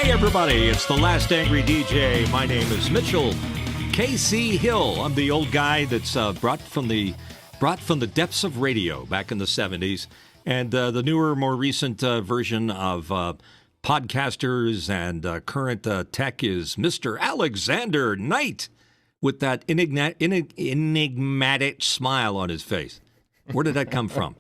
Hey everybody, it's the Last Angry DJ. My name is Mitchell KC Hill. I'm the old guy that's brought from the depths of radio back in the 70s, and the newer, more recent version of podcasters and current tech is Mr. Alexander Knight with that enigmatic smile on his face. Where did that come from?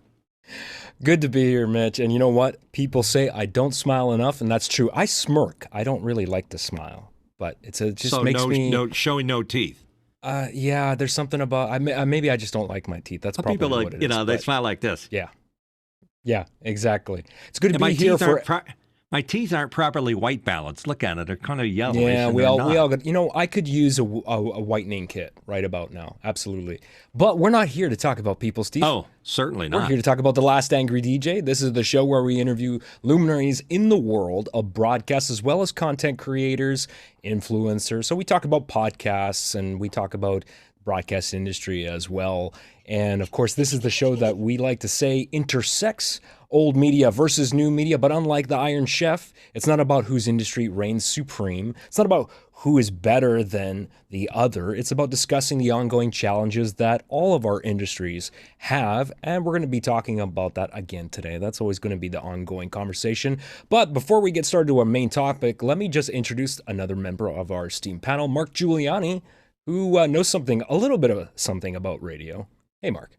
Good to be here, Mitch. And you know what? People say I don't smile enough, and that's true. I smirk. I don't really like to smile, but it just makes me showing no teeth. Yeah, there's something about maybe I just don't like my teeth. That's probably people like what it is. They smile like this. Yeah, exactly. It's good to be here for. My teeth aren't properly white balanced. Look at it; they're kind of yellow. Yeah, we all got. You know, I could use a whitening kit right about now. Absolutely, but we're not here to talk about people's teeth. Oh, certainly not. We're here to talk about the Last Angry DJ. This is the show where we interview luminaries in the world of broadcast, as well as content creators, influencers. So we talk about podcasts and we talk about broadcast industry as well. And of course, this is the show that we like to say intersects old media versus new media. But unlike the Iron Chef, it's not about whose industry reigns supreme. It's not about who is better than the other. It's about discussing the ongoing challenges that all of our industries have. And we're going to be talking about that again today. That's always going to be the ongoing conversation. But before we get started to our main topic, let me just introduce another member of our esteemed panel, Mark Giuliani, who knows a little bit of something about radio. Hey, Mark.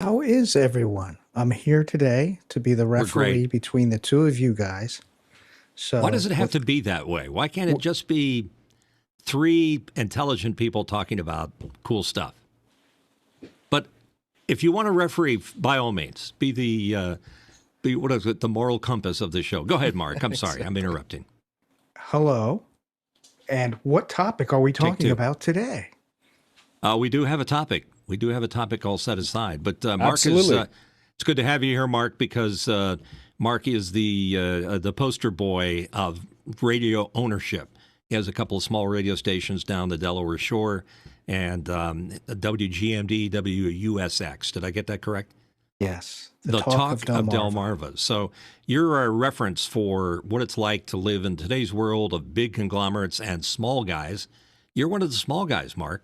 How is everyone? I'm here today to be the referee between the two of you guys. So why does it have to be that way? Why can't it just be three intelligent people talking about cool stuff? But if you want to referee, by all means, be the moral compass of the show. Go ahead, Mark. I'm sorry, I'm interrupting. Hello. And what topic are we talking about today? We do have a topic. We do have a topic all set aside. But Mark, it's good to have you here, Mark, because Mark is the poster boy of radio ownership. He has a couple of small radio stations down the Delaware Shore and WGMD, WUSX. Did I get that correct? Yes. The Talk of Delmarva. So you're a reference for what it's like to live in today's world of big conglomerates and small guys. You're one of the small guys, Mark.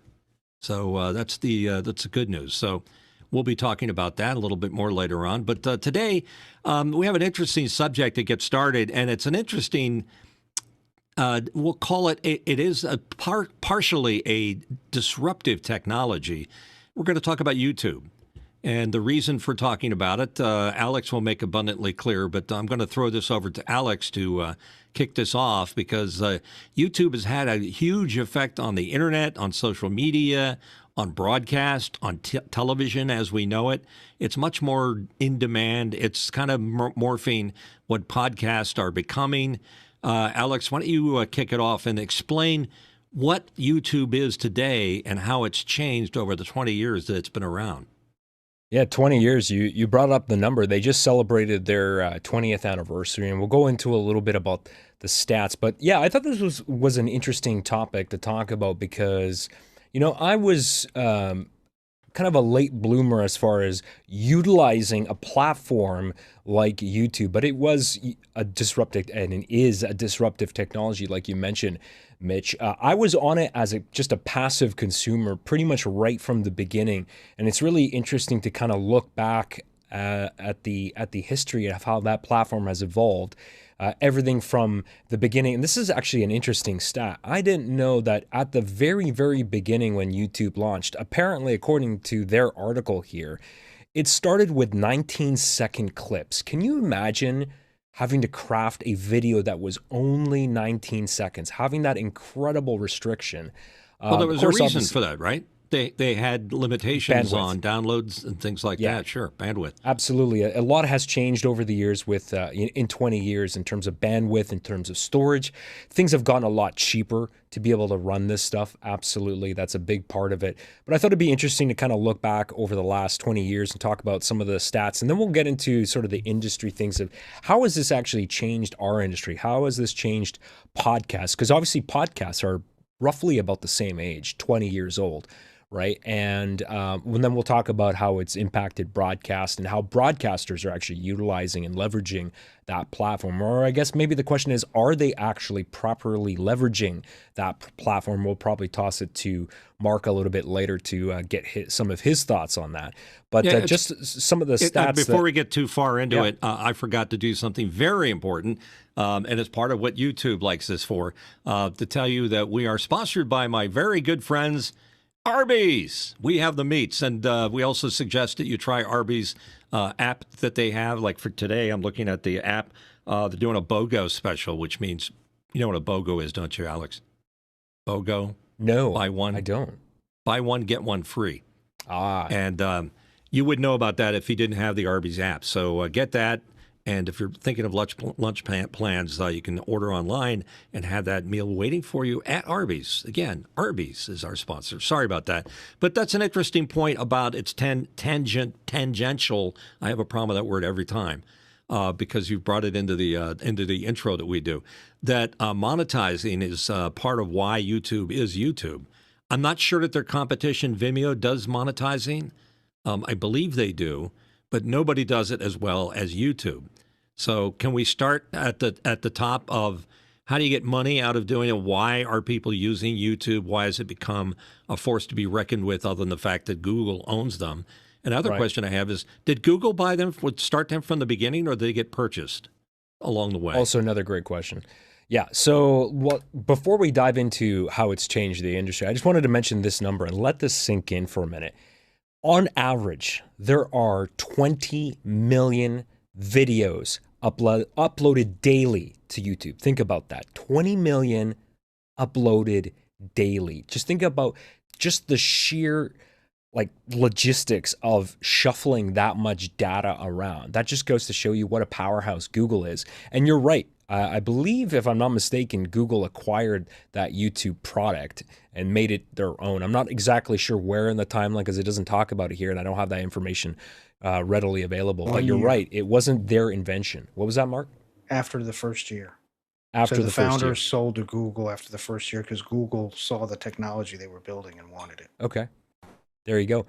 So that's the good news. So we'll be talking about that a little bit more later on. But today we have an interesting subject to get started, and it's an interesting. We'll call it. It is partially a disruptive technology. We're going to talk about YouTube. And the reason for talking about it, Alex will make abundantly clear, but I'm going to throw this over to Alex to kick this off because YouTube has had a huge effect on the internet, on social media, on broadcast, on television as we know it. It's much more in demand. It's kind of morphing what podcasts are becoming. Alex, why don't you kick it off and explain what YouTube is today and how it's changed over the 20 years that it's been around? Yeah, 20 years. You brought up the number. They just celebrated their 20th anniversary, and we'll go into a little bit about the stats. But yeah, I thought this was an interesting topic to talk about because, you know, I was kind of a late bloomer as far as utilizing a platform like YouTube, but it was a disruptive, and it is a disruptive technology, like you mentioned, Mitch. I was on it as just a passive consumer pretty much right from the beginning. And it's really interesting to kind of look back at the history of how that platform has evolved. Everything from the beginning. And this is actually an interesting stat. I didn't know that at the very, very beginning when YouTube launched, apparently, according to their article here, it started with 19-second clips. Can you imagine having to craft a video that was only 19 seconds, having that incredible restriction? Well, there was a reason for that, right? They had limitations on downloads and things like that. Sure, bandwidth. Absolutely. A lot has changed over the years with in 20 years in terms of bandwidth, in terms of storage. Things have gotten a lot cheaper to be able to run this stuff. Absolutely. That's a big part of it. But I thought it'd be interesting to kind of look back over the last 20 years and talk about some of the stats. And then we'll get into sort of the industry things of how has this actually changed our industry? How has this changed podcasts? Because obviously podcasts are roughly about the same age, 20 years old. right? And then we'll talk about how it's impacted broadcast and how broadcasters are actually utilizing and leveraging that platform. Or I guess maybe the question is, are they actually properly leveraging that platform? We'll probably toss it to Mark a little bit later to get some of his thoughts on that. But just some of the stats. Before we get too far into it, I forgot to do something very important, and it's part of what YouTube likes this for, to tell you that we are sponsored by my very good friends, Arby's. We have the meats, and we also suggest that you try Arby's app that they have. Like for today, I'm looking at the app. They're doing a BOGO special, which means, you know what a BOGO is, don't you, Alex? BOGO? No, buy one. I don't. Buy one, get one free. And you would know about that if you didn't have the Arby's app. So get that. And if you're thinking of lunch plans, you can order online and have that meal waiting for you at Arby's. Again, Arby's is our sponsor. Sorry about that. But that's an interesting point about its tangential. I have a problem with that word every time because you brought it into the intro that we do. That monetizing is part of why YouTube is YouTube. I'm not sure that their competition, Vimeo, does monetizing. I believe they do, but nobody does it as well as YouTube. So can we start at the top of how do you get money out of doing it? Why are people using YouTube? Why has it become a force to be reckoned with other than the fact that Google owns them? Another question I have is, did Google buy them, start them from the beginning, or did they get purchased along the way? Also another great question. Yeah, so before we dive into how it's changed the industry, I just wanted to mention this number and let this sink in for a minute. On average, there are 20 million videos uploaded daily to YouTube. Think about that. 20 million uploaded daily. Just think about just the sheer logistics of shuffling that much data around. That just goes to show you what a powerhouse Google is. And you're right. I believe, if I'm not mistaken, Google acquired that YouTube product and made it their own. I'm not exactly sure where in the timeline because it doesn't talk about it here, and I don't have that information readily available. But you're right. It wasn't their invention. What was that, Mark? After the first year. After so the founders first year. sold to Google after the first year because Google saw the technology they were building and wanted it. Okay. There you go.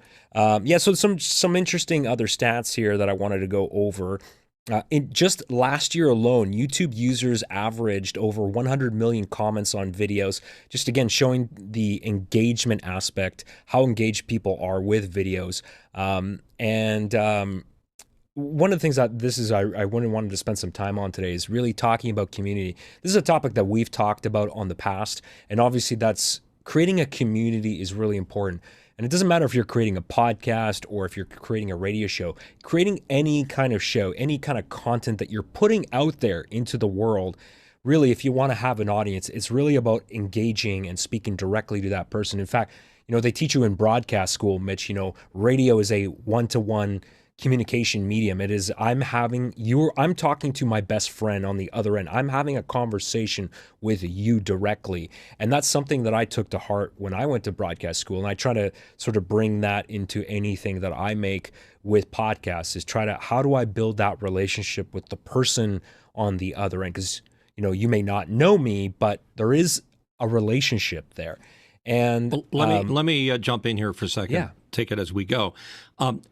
So some interesting other stats here that I wanted to go over. In just last year alone, YouTube users averaged over 100 million comments on videos, just again showing the engagement aspect, how engaged people are with videos. One of the things that I wanted to spend some time on today is really talking about community. This is a topic that we've talked about on the past, and obviously that's creating a community is really important. And it doesn't matter if you're creating a podcast or if you're creating a radio show, creating any kind of show, any kind of content that you're putting out there into the world. Really, if you want to have an audience, it's really about engaging and speaking directly to that person. In fact, they teach you in broadcast school, Mitch, radio is a one-to-one communication medium. It is, I'm talking to my best friend on the other end. I'm having a conversation with you directly. And that's something that I took to heart when I went to broadcast school. And I try to sort of bring that into anything that I make with podcasts, is how do I build that relationship with the person on the other end? Because, you may not know me, but there is a relationship there. And let me jump in here for a second. Yeah. Take it as we go.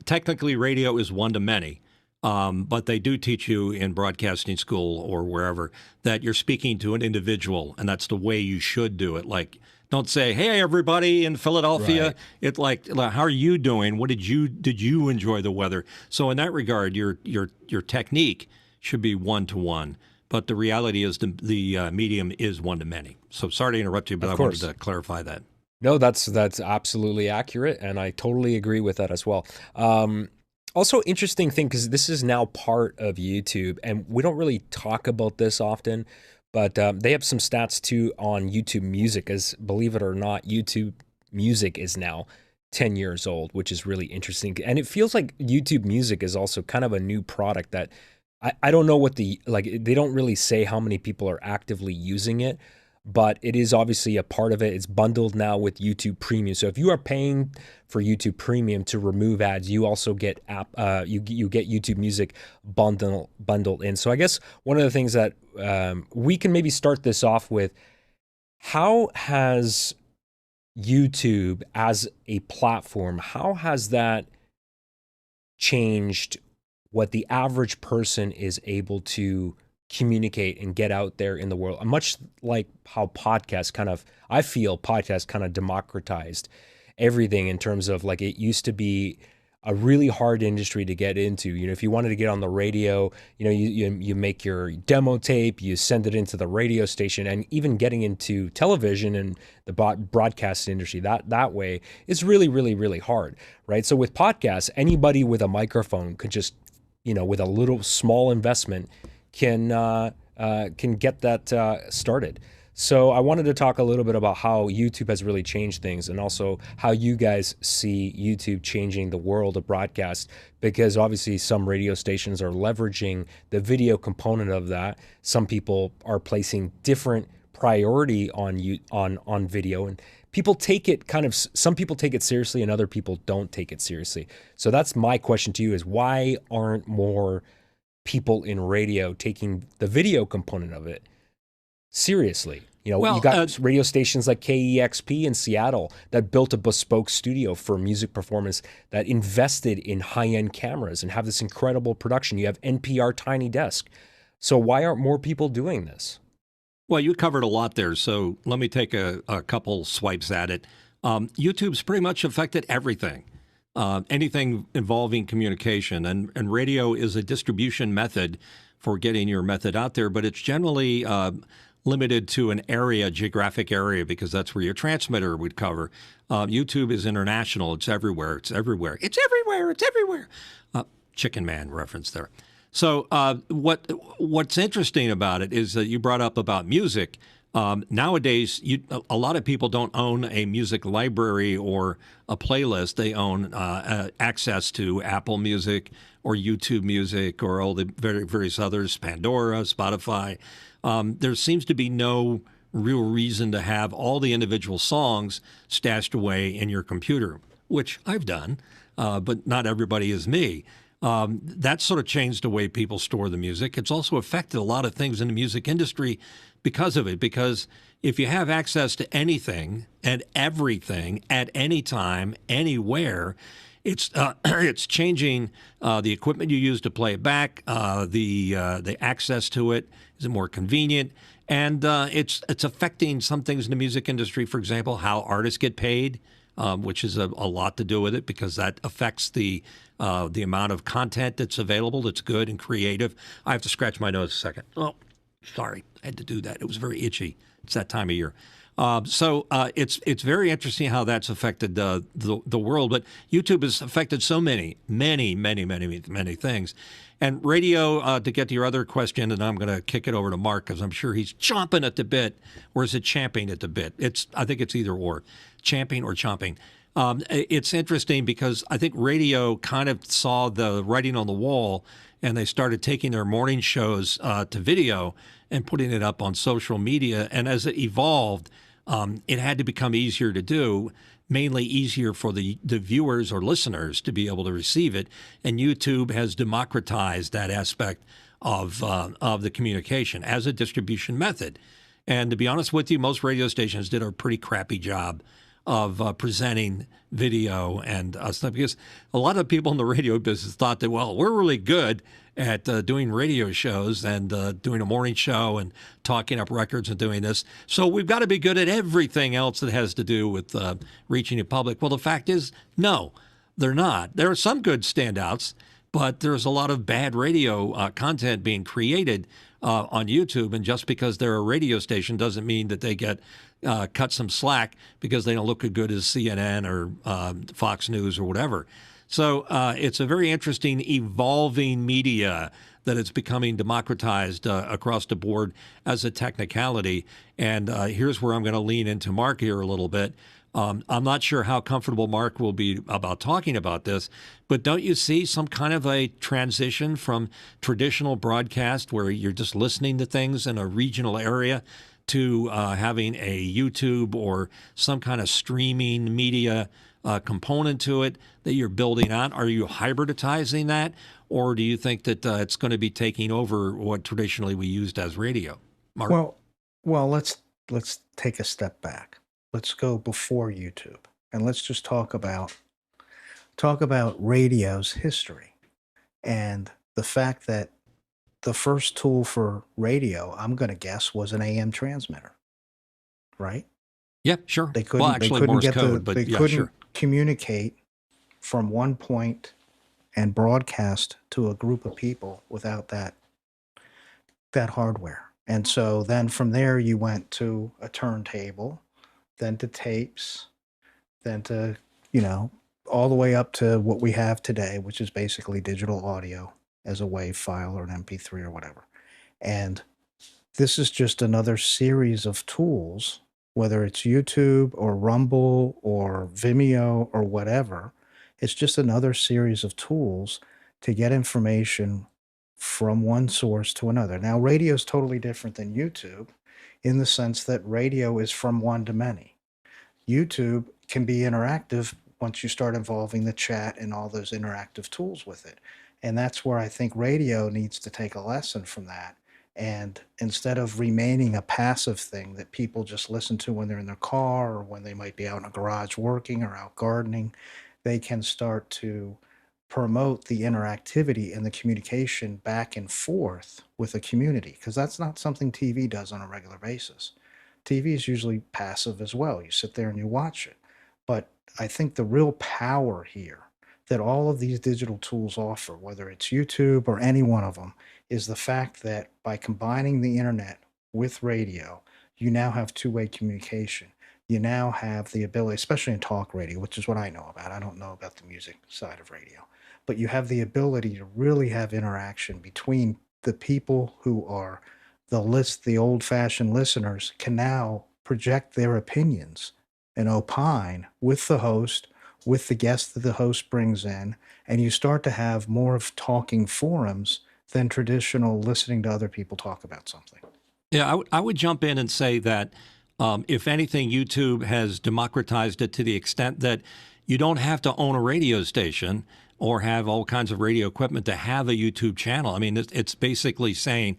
Technically, radio is one to many, but they do teach you in broadcasting school or wherever that you're speaking to an individual, and that's the way you should do it. Like, don't say, "Hey, everybody in Philadelphia." Right. It's like, "How are you doing? Did you enjoy the weather?" So in that regard, your technique should be one to one. But the reality is the medium is one to many. So sorry to interrupt you, but I wanted to clarify that. No, that's absolutely accurate, and I totally agree with that as well. Also, interesting thing, because this is now part of YouTube, and we don't really talk about this often, but they have some stats too on YouTube Music, as believe it or not, YouTube Music is now 10 years old, which is really interesting. And it feels like YouTube Music is also kind of a new product that I don't know they don't really say how many people are actively using it, but it is obviously a part of it. It's bundled now with YouTube Premium. So if you are paying for YouTube Premium to remove ads, you also get you get YouTube Music bundled in. So I guess one of the things that we can maybe start this off with, how has YouTube as a platform, how has that changed what the average person is able to communicate and get out there in the world? Much like how podcasts I feel podcasts kind of democratized everything in terms of, like, it used to be a really hard industry to get into. You know, if you wanted to get on the radio, you know, you make your demo tape, you send it into the radio station, and even getting into television and the broadcast industry that way is really, really, really hard, right? So with podcasts, anybody with a microphone could just, you know, with a little small investment, can get that started. So I wanted to talk a little bit about how YouTube has really changed things, and also how you guys see YouTube changing the world of broadcast, because obviously some radio stations are leveraging the video component of that. Some people are placing different priority on video, and people take it some people take it seriously and other people don't take it seriously. So that's my question to you, is why aren't more people in radio taking the video component of it seriously? You know, you got radio stations like KEXP in Seattle that built a bespoke studio for music performance, that invested in high-end cameras and have this incredible production. You have NPR Tiny Desk. So why aren't more people doing this? Well, you covered a lot there, so let me take a couple swipes at it. YouTube's pretty much affected everything, anything involving communication, and radio is a distribution method for getting your method out there, but it's generally limited to an area, geographic area, because that's where your transmitter would cover. YouTube is international. It's everywhere. It's everywhere. It's everywhere. It's everywhere. Chicken Man reference there. So what's interesting about it is that you brought up about music. Nowadays, a lot of people don't own a music library or a playlist. They own access to Apple Music or YouTube Music or all the various others, Pandora, Spotify. There seems to be no real reason to have all the individual songs stashed away in your computer, which I've done, but not everybody is me. That sort of changed the way people store the music. It's also affected a lot of things in the music industry because of it, because if you have access to anything and everything at any time, anywhere, it's changing the equipment you use to play it back, the access to it is more convenient, and it's affecting some things in the music industry. For example, how artists get paid, which is a lot to do with it, because that affects the amount of content that's available that's good and creative. I have to scratch my nose a second. Oh, sorry, I had to do that. It was very itchy. It's that time of year. So it's very interesting how that's affected the world. But YouTube has affected so many things. And radio, to get to your other question, and I'm going to kick it over to Mark because I'm sure he's chomping at the bit, or is it champing at the bit? I think it's either or, champing or chomping. It's interesting because I think radio kind of saw the writing on the wall, and they started taking their morning shows to video and putting it up on social media. And as it evolved, it had to become easier to do, mainly easier for the viewers or listeners to be able to receive it. And YouTube has democratized that aspect of the communication as a distribution method. And to be honest with you, most radio stations did a pretty crappy job of presenting video and stuff, because a lot of people in the radio business thought that, well, we're really good at doing radio shows and doing a morning show and talking up records and doing this, so we've got to be good at everything else that has to do with reaching the public. Well, the fact is, no, they're not. There are some good standouts, but there's a lot of bad radio content being created on YouTube, and just because they're a radio station doesn't mean that they get cut some slack because they don't look as good as CNN or Fox News or whatever. So it's a very interesting evolving media that is becoming democratized across the board as a technicality. And here's where I'm going to lean into Mark here a little bit. I'm not sure how comfortable Mark will be about talking about this, but don't you see some kind of a transition from traditional broadcast where you're just listening to things in a regional area to having a YouTube or some kind of streaming media component to it that you're building on? Are you hybridizing that, or do you think that it's going to be taking over what traditionally we used as radio? Mark? Well, let's take a step back. let's go before YouTube, and let's just talk about radio's history and the fact that the first tool for radio, I'm going to guess, was an AM transmitter, right? Yeah, sure. They Well, couldn't they actually, couldn't Morse get code, but they yeah, couldn't sure. communicate from one point and broadcast to a group of people without that hardware. And so then from there you went to a turntable, then to tapes, then to, you know, all the way up to what we have today, which is basically digital audio as a WAV file or an MP3 or whatever. And this is just another series of tools, whether it's YouTube or Rumble or Vimeo or whatever. It's just another series of tools to get information from one source to another. Now, radio is totally different than YouTube in the sense that radio is from one to many. YouTube can be interactive once you start involving the chat and all those interactive tools with it. And that's where I think radio needs to take a lesson from that. And instead of remaining a passive thing that people just listen to when they're in their car or when they might be out in a garage working or out gardening, they can start to promote the interactivity and the communication back and forth with a community, because that's not something TV does on a regular basis. TV is usually passive as well. You sit there and you watch it. But I think the real power here that all of these digital tools offer, whether it's YouTube or any one of them, is the fact that by combining the internet with radio, you now have two-way communication. You now have the ability, especially in talk radio, which is what I know about. I don't know about the music side of radio, but you have the ability to really have interaction between the people who are the old-fashioned listeners can now project their opinions and opine with the host, with the guest that the host brings in, and you start to have more of talking forums than traditional listening to other people talk about something. Yeah, I would jump in and say that if anything, YouTube has democratized it to the extent that you don't have to own a radio station or have all kinds of radio equipment to have a YouTube channel. I mean, it's basically saying,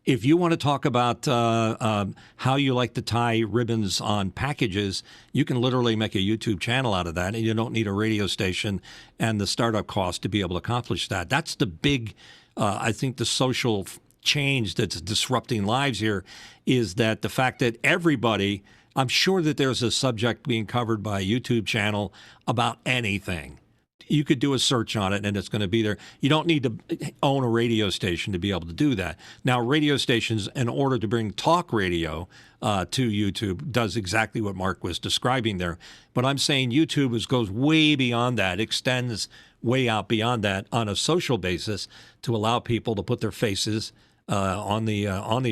if you want to talk about how you like to tie ribbons on packages, you can literally make a YouTube channel out of that, and you don't need a radio station and the startup cost to be able to accomplish that. That's the big, I think, the social change that's disrupting lives here is that the fact that everybody, I'm sure that there's a subject being covered by a YouTube channel about anything. You could do a search on it and it's going to be there. You don't need to own a radio station to be able to do that. Now, radio stations, in order to bring talk radio to YouTube, does exactly what Mark was describing there. But I'm saying YouTube goes way beyond that, extends way out beyond that on a social basis to allow people to put their faces on the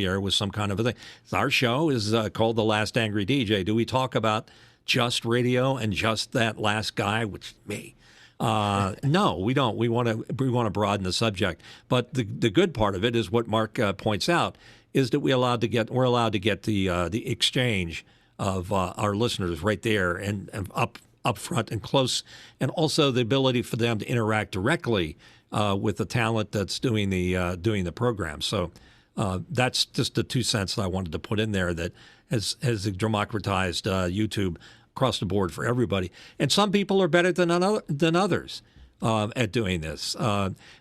air with some kind of a thing. Our show is called The Last Angry DJ. Do we talk about just radio and just that last guy, which me? No, we don't. We want to broaden the subject. But the good part of it is what Mark points out is that we're allowed to get the exchange of our listeners right there and up front and close, and also the ability for them to interact directly with the talent that's doing the program. So that's just the 2 cents that I wanted to put in there that has democratized YouTube across the board for everybody. And some people are better than others at doing this.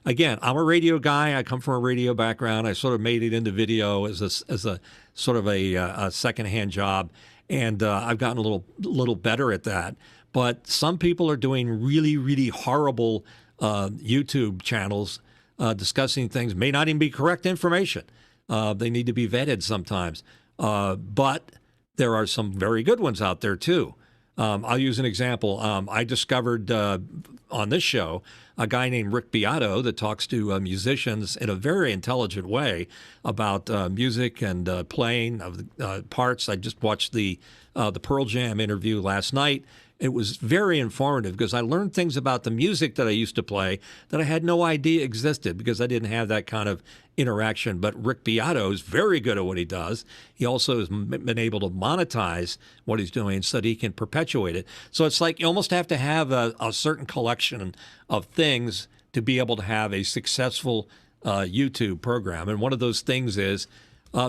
Again, I'm a radio guy. I come from a radio background. I sort of made it into video as a sort of a secondhand job, and I've gotten a little better at that. But some people are doing really, really horrible YouTube channels discussing things, may not even be correct information. They need to be vetted sometimes. But there are some very good ones out there, too. I'll use an example. I discovered on this show a guy named Rick Beato that talks to musicians in a very intelligent way about music and playing of parts. I just watched the Pearl Jam interview last night. It was very informative because I learned things about the music that I used to play that I had no idea existed because I didn't have that kind of interaction. But Rick Beato is very good at what he does. He also has been able to monetize what he's doing so that he can perpetuate it. So it's like you almost have to have a certain collection of things to be able to have a successful YouTube program. And one of those things is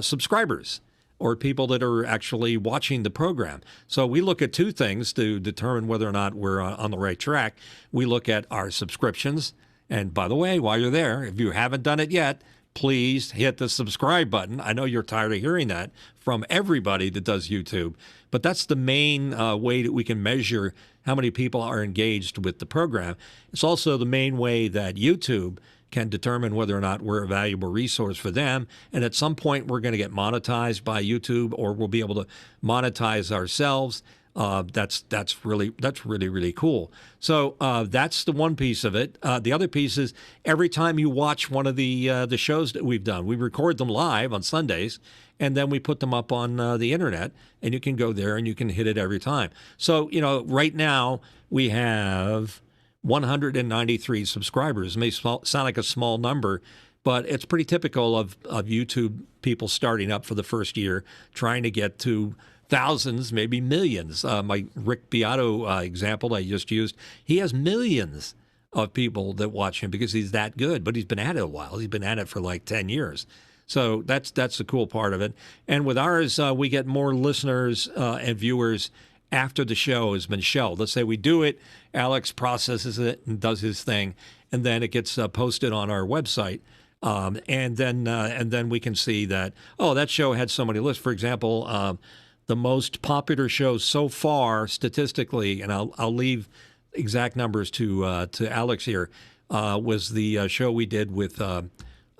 subscribers, or people that are actually watching the program. So we look at two things to determine whether or not we're on the right track. We look at our subscriptions. And by the way, while you're there, if you haven't done it yet, please hit the subscribe button. I know you're tired of hearing that from everybody that does YouTube, but that's the main way that we can measure how many people are engaged with the program. It's also the main way that YouTube can determine whether or not we're a valuable resource for them. And at some point, we're going to get monetized by YouTube, or we'll be able to monetize ourselves. That's really cool. So that's the one piece of it. The other piece is every time you watch one of the shows that we've done, we record them live on Sundays, and then we put them up on the internet, and you can go there and you can hit it every time. So right now we have 193 subscribers. It may sound like a small number, but it's pretty typical of YouTube people starting up for the first year, trying to get to thousands, maybe millions. My Rick Beato example I just used, he has millions of people that watch him because he's that good, but he's been at it a while. He's been at it for like 10 years. So that's the cool part of it. And with ours, we get more listeners and viewers after the show has been shelved. Let's say we do it, Alex processes it and does his thing, and then it gets posted on our website. And then we can see that, that show had so many lists. For example, the most popular show so far statistically, and I'll leave exact numbers to Alex here, was the show we did with Cindy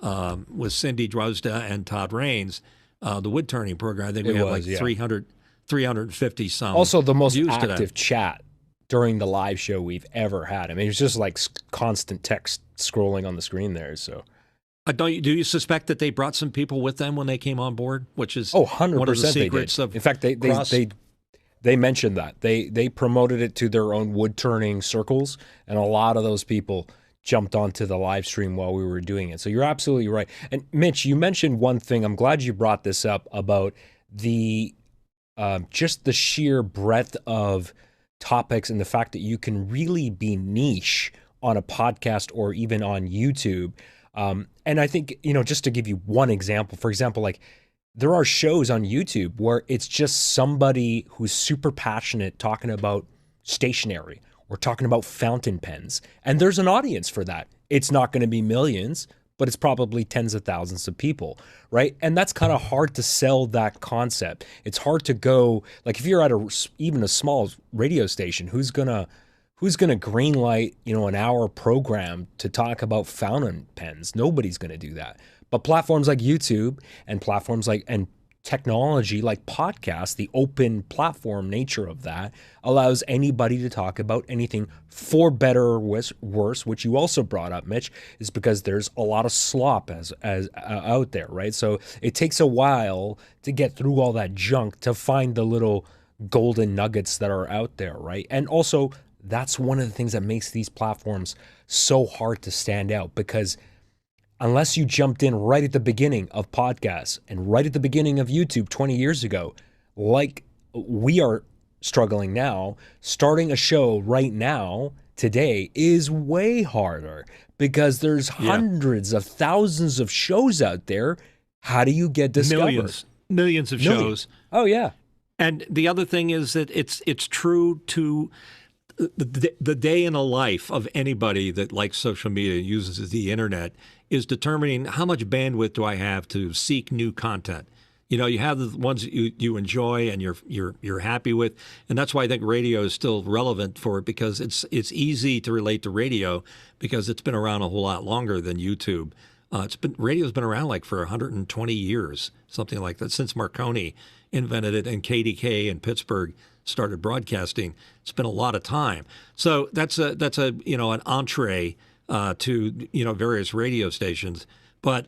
Drozda and Todd Raines, the wood turning program. I think we had 350 some. Also, the most views active chat during the live show we've ever had. I mean, it was just like constant text scrolling on the screen there. So, do you suspect that they brought some people with them when they came on board? Which is 100% one of the secrets of. In fact, they mentioned that they promoted it to their own wood turning circles, and a lot of those people jumped onto the live stream while we were doing it. So you're absolutely right. And Mitch, you mentioned one thing. I'm glad you brought this up about the just the sheer breadth of topics and the fact that you can really be niche on a podcast or even on YouTube. And I think, just to give you one example, for example, like there are shows on YouTube where it's just somebody who's super passionate talking about stationery or talking about fountain pens. And there's an audience for that. It's not going to be millions, but it's probably tens of thousands of people, right? And that's kind of hard to sell that concept. It's hard to go, like if you're at even a small radio station, who's gonna greenlight, an hour program to talk about fountain pens? Nobody's gonna do that. But platforms like YouTube and platforms and technology like podcasts, the open platform nature of that allows anybody to talk about anything, for better or worse, which you also brought up, Mitch, is because there's a lot of slop as out there, right? So it takes a while to get through all that junk to find the little golden nuggets that are out there, right? And also, that's one of the things that makes these platforms so hard to stand out, because unless you jumped in right at the beginning of podcasts and right at the beginning of YouTube 20 years ago, like we are struggling now, starting a show right now, today, is way harder because there's hundreds of thousands of shows out there. How do you get discovered? Millions of shows. Oh, yeah. And the other thing is that it's true to the day in the life of anybody that likes social media, uses the internet, is determining how much bandwidth do I have to seek new content. You have the ones that you enjoy and you're happy with, and that's why I think radio is still relevant for it, because it's easy to relate to radio because it's been around a whole lot longer than YouTube. Radio's been around like for 120 years, something like that, since Marconi invented it and KDK in Pittsburgh started broadcasting. It's been a lot of time. So that's an entree to various radio stations. But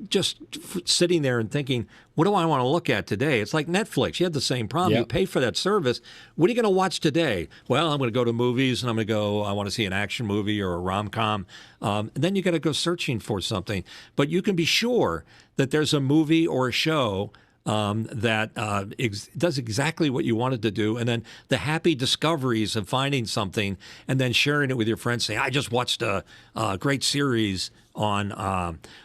just sitting there and thinking, what do I want to look at today? It's like Netflix. You had the same problem. Yep. You pay for that service. What are you going to watch today? Well, I'm going to go to movies, and I want to see an action movie or a rom-com. And then you got to go searching for something. But you can be sure that there's a movie or a show that does exactly what you wanted to do. And then the happy discoveries of finding something and then sharing it with your friends, saying, I just watched a great series on,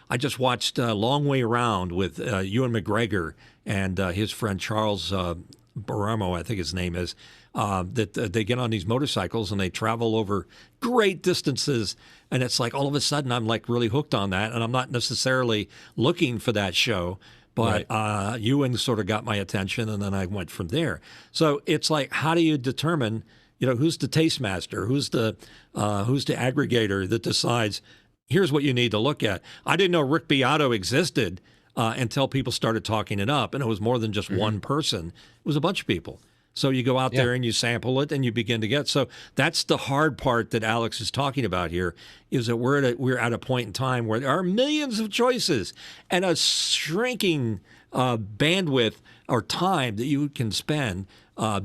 I just watched Long Way Around with Ewan McGregor and his friend Charles Baramo, I think his name is, that they get on these motorcycles and they travel over great distances. And it's like all of a sudden I'm like really hooked on that. And I'm not necessarily looking for that show. But Ewan sort of got my attention, and then I went from there. So it's like, how do you determine, who's the taste master, who's the aggregator that decides, here's what you need to look at. I didn't know Rick Beato existed until people started talking it up, and it was more than just one person. It was a bunch of people. So you go out there and you sample it and you begin to get. So that's the hard part that Alex is talking about here, is that we're at a point in time where there are millions of choices and a shrinking bandwidth or time that you can spend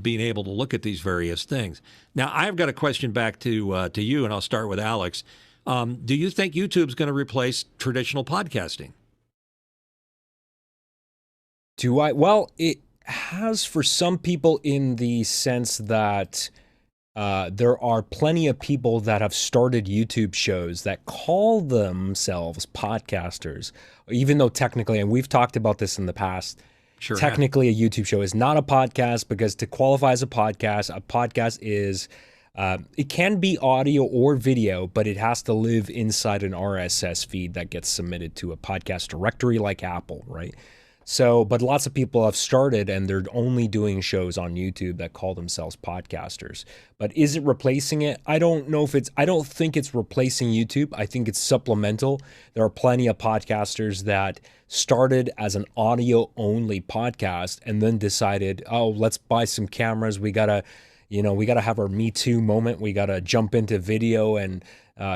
being able to look at these various things. Now, I've got a question back to you, and I'll start with Alex. Do you think YouTube's going to replace traditional podcasting? Do I? Well, it has for some people, in the sense that there are plenty of people that have started YouTube shows that call themselves podcasters, even though technically, and we've talked about this in the past, technically a YouTube show is not a podcast, because to qualify as a podcast is, it can be audio or video, but it has to live inside an RSS feed that gets submitted to a podcast directory like Apple, right? So, but lots of people have started and they're only doing shows on YouTube that call themselves podcasters. But is it replacing it? I don't know if I don't think it's replacing YouTube. I think it's supplemental. There are plenty of podcasters that started as an audio only podcast and then decided, oh, let's buy some cameras. We gotta have our Me Too moment. We gotta jump into video and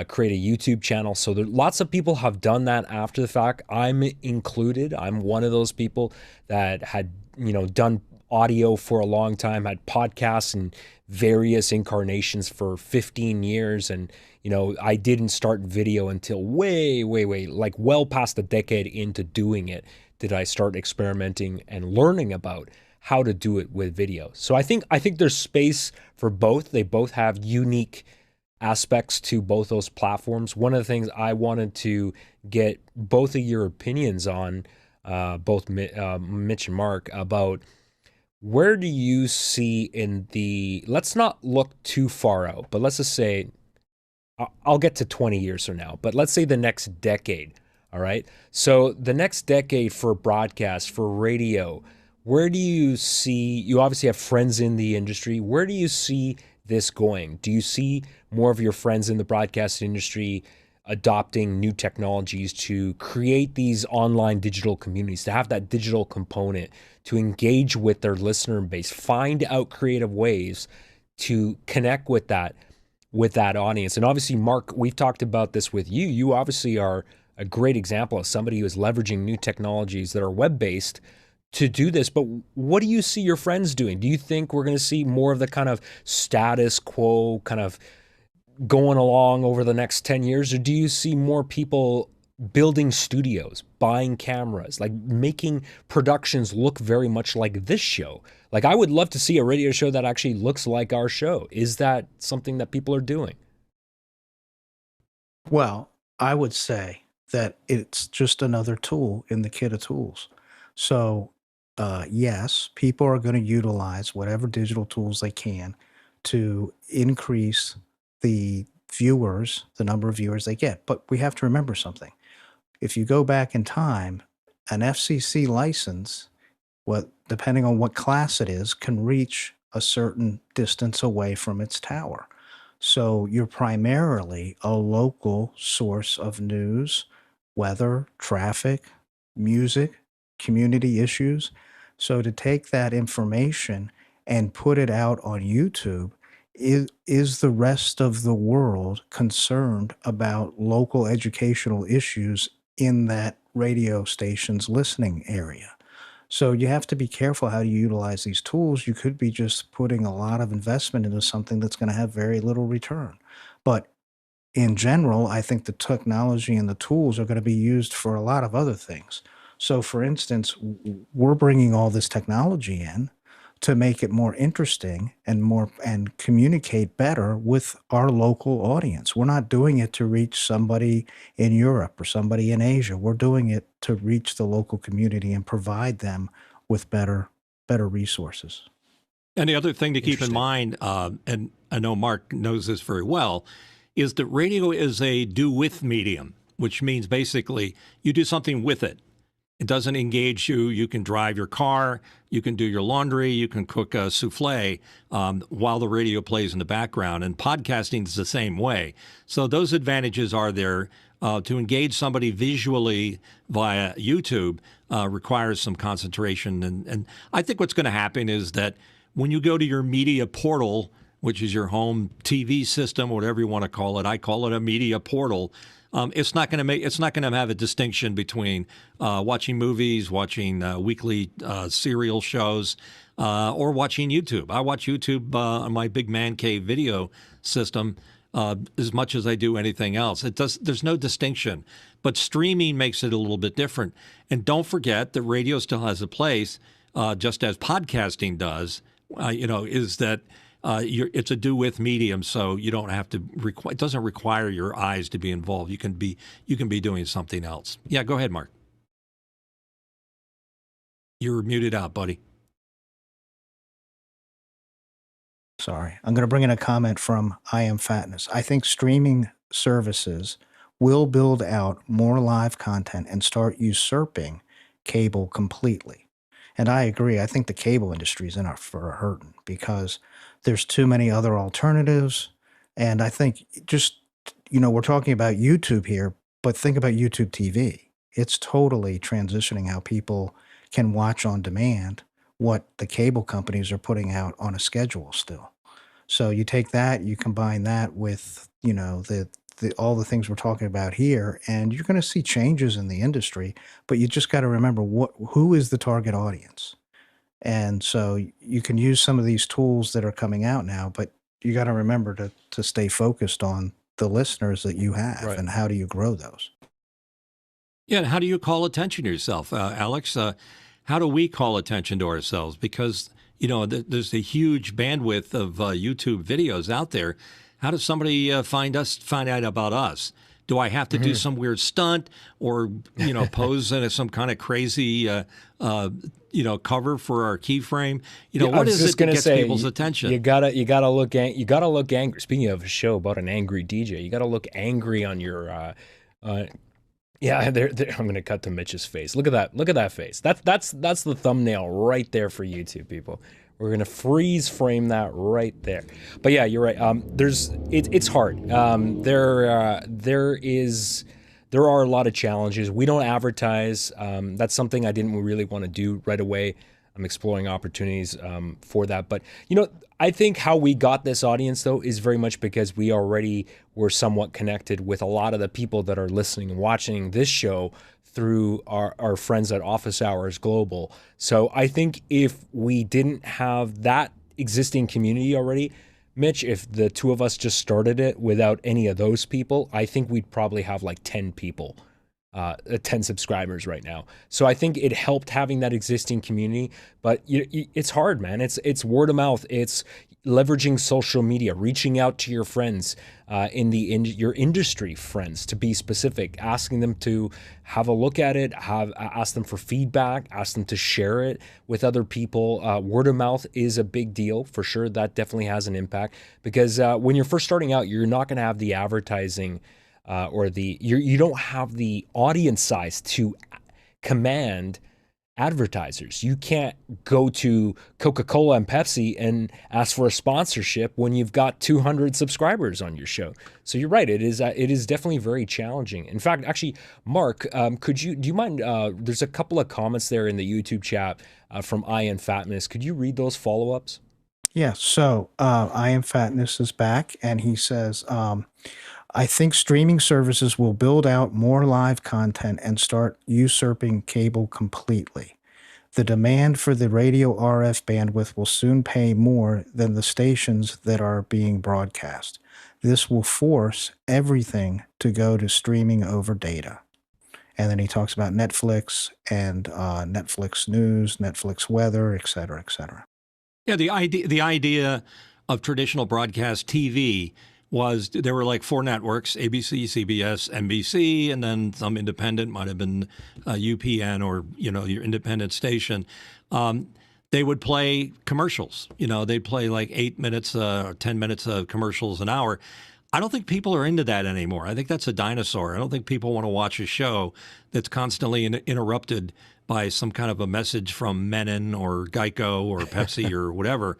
create a YouTube channel. So lots of people have done that after the fact. I'm included. I'm one of those people that had, done audio for a long time, had podcasts in various incarnations for 15 years. And, I didn't start video until way, like well past a decade into doing it, did I start experimenting and learning about how to do it with video. So I think there's space for both. They both have unique aspects to both those platforms. One of the things I wanted to get both of your opinions on, both Mitch and Mark, about where do you see let's not look too far out, but let's just say, I'll get to 20 years from now, but let's say the next decade, all right? So the next decade for broadcast, for radio, where do you see, you obviously have friends in the industry, where do you see this going? Do you see more of your friends in the broadcast industry adopting new technologies to create these online digital communities, to have that digital component, to engage with their listener base, find out creative ways to connect with that audience? And obviously, Mark, we've talked about this with you. You obviously are a great example of somebody who is leveraging new technologies that are web-based to do this. But what do you see your friends doing? Do you think we're going to see more of the kind of status quo kind of going along over the next 10 years? Or do you see more people building studios, buying cameras, like making productions look very much like this show? Like, I would love to see a radio show that actually looks like our show. Is that something that people are doing? Well, I would say that it's just another tool in the kit of tools. So, yes, people are going to utilize whatever digital tools they can to increase the number of viewers they get. But we have to remember something. If you go back in time, an FCC license, depending on what class it is, can reach a certain distance away from its tower. So you're primarily a local source of news, weather, traffic, music, community issues. So to take that information and put it out on YouTube, is the rest of the world concerned about local educational issues in that radio station's listening area? So you have to be careful how you utilize these tools. You could be just putting a lot of investment into something that's going to have very little return. But in general, I think the technology and the tools are going to be used for a lot of other things. So, for instance, we're bringing all this technology in to make it more interesting and communicate better with our local audience. We're not doing it to reach somebody in Europe or somebody in Asia. We're doing it to reach the local community and provide them with better resources. And the other thing to keep in Interesting. mind, and I know Mark knows this very well, is that radio is a do-with medium, which means basically you do something with it. It doesn't engage you. You can drive your car, you can do your laundry, you can cook a souffle while the radio plays in the background. And podcasting is the same way. So those advantages are there. To engage somebody visually via YouTube requires some concentration. And I think what's going to happen is that when you go to your media portal, which is your home TV system, whatever you want to call it, I call it a media portal. It's not going to have a distinction between watching movies, watching weekly serial shows, or watching YouTube. I watch YouTube on my big man cave video system as much as I do anything else. There's no distinction, but streaming makes it a little bit different. And don't forget that radio still has a place, just as podcasting does. Is that it's a do-with medium, so you don't have to. It doesn't require your eyes to be involved. You can be doing something else. Yeah, go ahead, Mark. You're muted out, buddy. Sorry. I'm going to bring in a comment from I Am Fatness. I think streaming services will build out more live content and start usurping cable completely. And I agree. I think the cable industry is for a hurting because there's too many other alternatives. And I think we're talking about YouTube here, but think about YouTube TV. It's totally transitioning how people can watch on demand what the cable companies are putting out on a schedule still. So you take that, you combine that with, all the things we're talking about here, and you're going to see changes in the industry, but you just got to remember who is the target audience. And so you can use some of these tools that are coming out now, but you got to remember to stay focused on the listeners that you have and how do you grow those. Yeah, and how do you call attention to yourself, Alex? How do we call attention to ourselves? Because there's a huge bandwidth of YouTube videos out there. How does somebody find out about us? Do I have to do some weird stunt or pose in some kind of crazy cover for our keyframe? What is it that gets people's attention? You gotta look angry. Speaking of a show about an angry DJ, you gotta look angry on your. Yeah, I'm going to cut to Mitch's face. Look at that. Look at that face. That's the thumbnail right there for YouTube, people. We're going to freeze frame that right there. But yeah, you're right. It's hard. There are a lot of challenges. We don't advertise. That's something I didn't really want to do right away. I'm exploring opportunities for that. But, I think how we got this audience, though, is very much because we already were somewhat connected with a lot of the people that are listening and watching this show through our friends at Office Hours Global. So I think if we didn't have that existing community already, Mitch, if the two of us just started it without any of those people, I think we'd probably have like 10 people. 10 subscribers right now. So I think it helped having that existing community, but it's hard, man. It's word of mouth. It's leveraging social media, reaching out to your friends your industry friends, to be specific, asking them to have a look at it, ask them for feedback, ask them to share it with other people. Word of mouth is a big deal for sure. That definitely has an impact because when you're first starting out, you're not going to have the advertising you don't have the audience size to command advertisers. You can't go to Coca-Cola and Pepsi and ask for a sponsorship when you've got 200 subscribers on your show. So you're right. It is definitely very challenging. In fact, actually, Mark, do you mind? There's a couple of comments there in the YouTube chat from I Am Fatness. Could you read those follow-ups? Yeah. So I Am Fatness is back, and he says, I think streaming services will build out more live content and start usurping cable completely. The demand for the radio RF bandwidth will soon pay more than the stations that are being broadcast. This will force everything to go to streaming over data. And then he talks about Netflix and Netflix news, Netflix weather, et cetera, et cetera. Yeah, the idea of traditional broadcast TV was there were like four networks: ABC, CBS, NBC, and then some independent, might have been UPN or your independent station. They would play commercials. They'd play like 8 minutes or 10 minutes of commercials an hour. I don't think people are into that anymore. I think that's a dinosaur. I don't think people want to watch a show that's constantly interrupted by some kind of a message from Menon or Geico or Pepsi or whatever.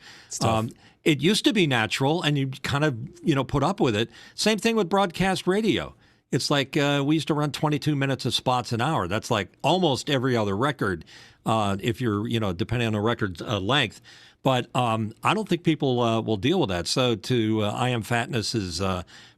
It used to be natural, and you kind of put up with it. Same thing with broadcast radio. It's like we used to run 22 minutes of spots an hour. That's like almost every other record, if you're depending on the record's length. But I don't think people will deal with that. So to I Am Fatness's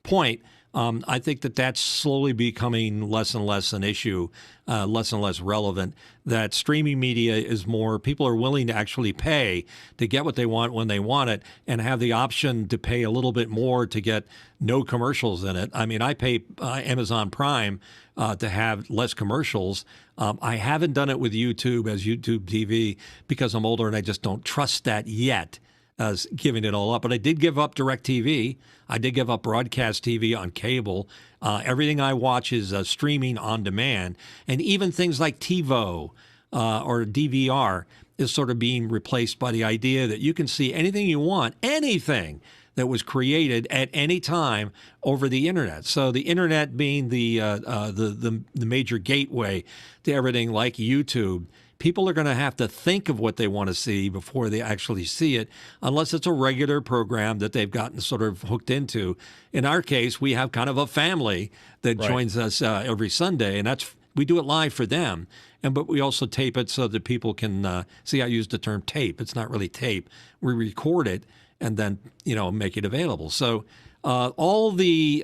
point, I think that's slowly becoming less and less an issue, less and less relevant, that streaming media is more, people are willing to actually pay to get what they want when they want it and have the option to pay a little bit more to get no commercials in it. I mean, I pay Amazon Prime to have less commercials. I haven't done it with YouTube as YouTube TV because I'm older and I just don't trust that yet as giving it all up. But I did give up DirecTV. I did give up broadcast TV on cable. Everything I watch is streaming on demand. And even things like TiVo or DVR is sort of being replaced by the idea that you can see anything you want, anything that was created at any time over the internet. So the internet being the major gateway to everything like YouTube, people are going to have to think of what they want to see before they actually see it, unless it's a regular program that they've gotten sort of hooked into. In our case, we have kind of a family that joins us every Sunday, and we do it live for them. But we also tape it so that people can see. I use the term tape. It's not really tape. We record it and then make it available. So all the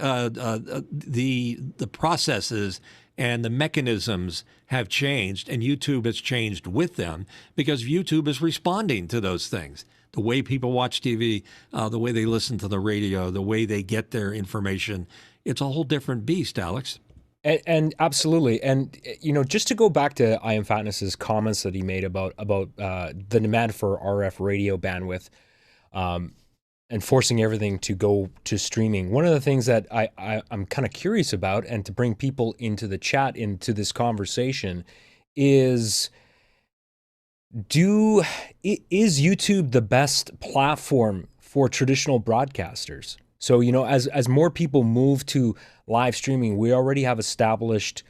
processes and the mechanisms have changed, and YouTube has changed with them because YouTube is responding to those things. The way people watch TV, the way they listen to the radio, the way they get their information, it's a whole different beast, Alex. And absolutely. And, just to go back to I Am Fatness's comments that he made about the demand for RF radio bandwidth, and forcing everything to go to streaming. One of the things that I'm kind of curious about, and to bring people into the chat, into this conversation, is YouTube the best platform for traditional broadcasters? So, as more people move to live streaming, we already have established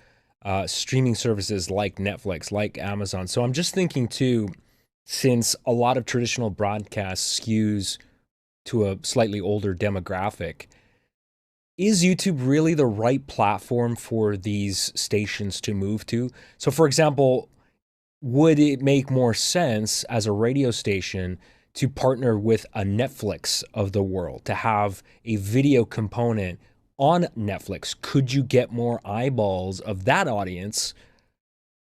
streaming services like Netflix, like Amazon. So I'm just thinking too, since a lot of traditional broadcast skews to a slightly older demographic, is YouTube really the right platform for these stations to move to? So, for example, would it make more sense as a radio station to partner with a Netflix of the world, to have a video component on Netflix? Could you get more eyeballs of that audience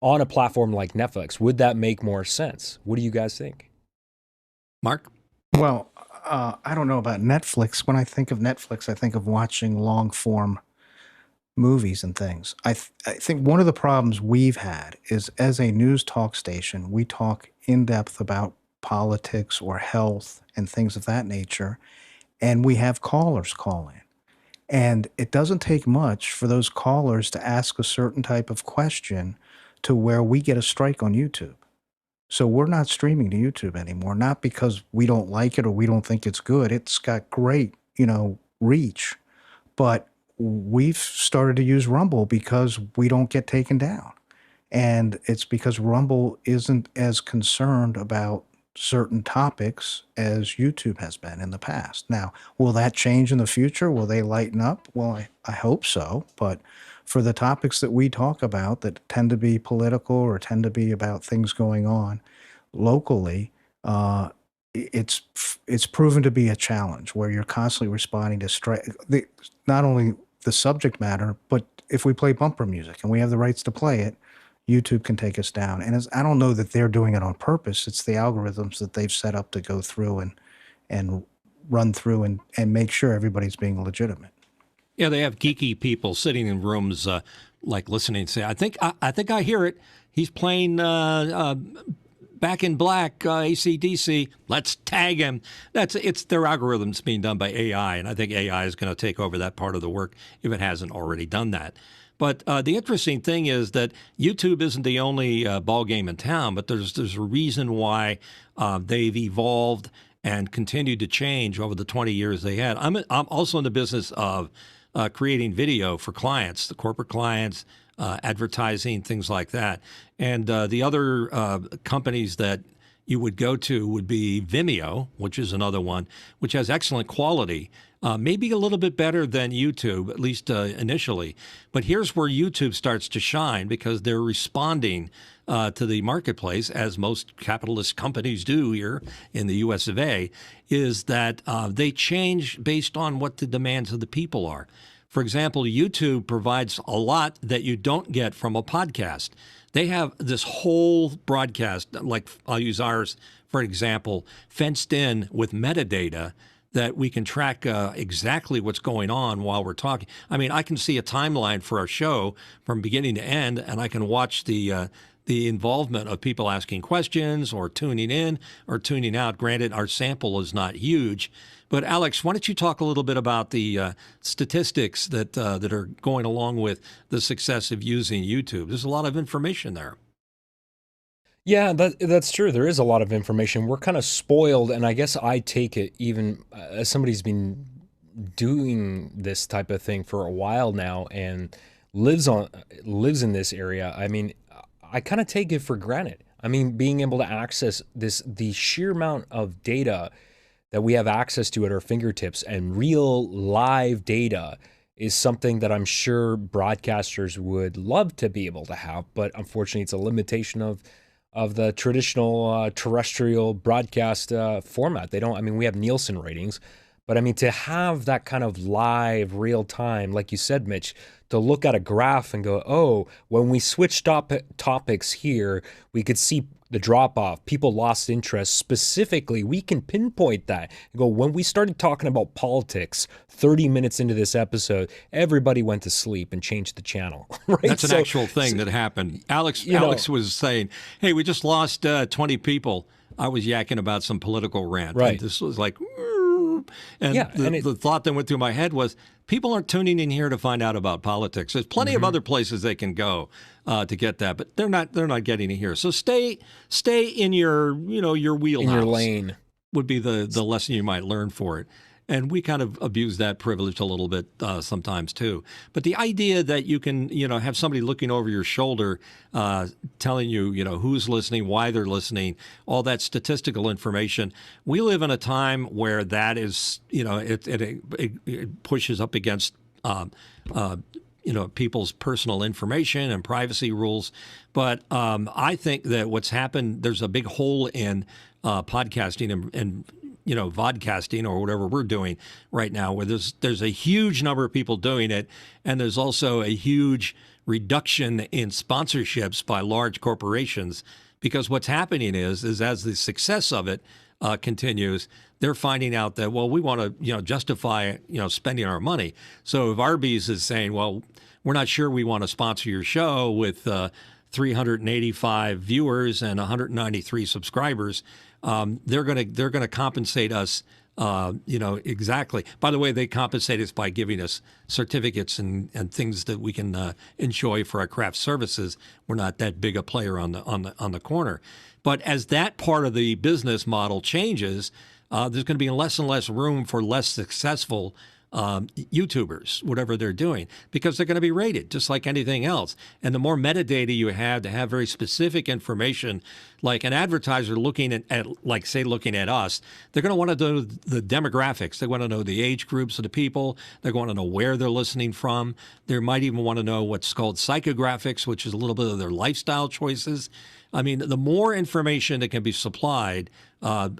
on a platform like Netflix? Would that make more sense? What do you guys think? Mark? Well, I don't know about Netflix. When I think of Netflix, I think of watching long form movies and things. I think one of the problems we've had is, as a news talk station, we talk in depth about politics or health and things of that nature, and we have callers call in. And it doesn't take much for those callers to ask a certain type of question to where we get a strike on YouTube. So we're not streaming to YouTube anymore, not because we don't like it or we don't think it's good. It's got great, reach, but we've started to use Rumble because we don't get taken down. And it's because Rumble isn't as concerned about certain topics as YouTube has been in the past. Now, will that change in the future? Will they lighten up? Well, I hope so. But for the topics that we talk about that tend to be political or tend to be about things going on locally, it's proven to be a challenge where you're constantly responding to not only the subject matter, but if we play bumper music and we have the rights to play it, YouTube can take us down. And I don't know that they're doing it on purpose. It's the algorithms that they've set up to go through and run through and make sure everybody's being legitimate. Yeah, they have geeky people sitting in rooms like listening and say, I think I hear it. He's playing Back in Black, AC/DC. Let's tag him. It's their algorithms being done by AI, and I think AI is going to take over that part of the work if it hasn't already done that. But the interesting thing is that YouTube isn't the only ball game in town, but there's a reason why they've evolved and continued to change over the 20 years they had. I'm also in the business of creating video for clients, the corporate clients, advertising, things like that. And the other companies that you would go to would be Vimeo, which is another one, which has excellent quality, maybe a little bit better than YouTube, at least initially. But here's where YouTube starts to shine because they're responding to the marketplace, as most capitalist companies do here in the US of A, is that they change based on what the demands of the people are. For example, YouTube provides a lot that you don't get from a podcast. They have this whole broadcast, like I'll use ours, for example, fenced in with metadata that we can track exactly what's going on while we're talking. I mean, I can see a timeline for our show from beginning to end, and I can watch the involvement of people asking questions or tuning in or tuning out. Granted, our sample is not huge. But Alex, why don't you talk a little bit about the statistics that are going along with the success of using YouTube? There's a lot of information there. Yeah, that's true. There is a lot of information. We're kind of spoiled, and I guess I take it even as somebody who's been doing this type of thing for a while now and lives in this area. I mean, I kind of take it for granted. I mean, being able to access the sheer amount of data that we have access to at our fingertips and real live data is something that I'm sure broadcasters would love to be able to have, but unfortunately it's a limitation of the traditional terrestrial broadcast format. They don't, I mean, we have Nielsen ratings, but I mean, to have that kind of live real time, like you said, Mitch, to look at a graph and go, oh, when we switch topics here, we could see the drop off, people lost interest. Specifically, we can pinpoint that and go, when we started talking about politics 30 minutes into this episode, everybody went to sleep and changed the channel. Right? That's an actual thing that happened. Alex was saying, hey, we just lost 20 people. I was yakking about some political rant. Right. And this was like, and the thought that went through my head was, people aren't tuning in here to find out about politics. There's plenty of other places they can go to get that, but they're not getting it here. So stay in your wheelhouse. In your lane would be the lesson you might learn for it. And we kind of abuse that privilege a little bit sometimes too. But the idea that you can, have somebody looking over your shoulder, telling you, who's listening, why they're listening, all that statistical information. We live in a time where that is, it pushes up against, people's personal information and privacy rules. But I think that what's happened, there's a big hole in podcasting and vodcasting or whatever we're doing right now, where there's a huge number of people doing it, and there's also a huge reduction in sponsorships by large corporations, because what's happening is as the success of it continues, they're finding out that, well, we want to justify spending our money. So if Arby's is saying, well, we're not sure we want to sponsor your show with 385 viewers and 193 subscribers, they're gonna compensate us, exactly. By the way, they compensate us by giving us certificates and things that we can enjoy for our craft services. We're not that big a player on the corner, but as that part of the business model changes, there's going to be less and less room for less successful YouTubers, whatever they're doing, because they're going to be rated just like anything else. And the more metadata you have to have very specific information, like an advertiser looking at looking at us, they're going to want to know the demographics. They want to know the age groups of the people. They're going to know where they're listening from. They might even want to know what's called psychographics, which is a little bit of their lifestyle choices. I mean, the more information that can be supplied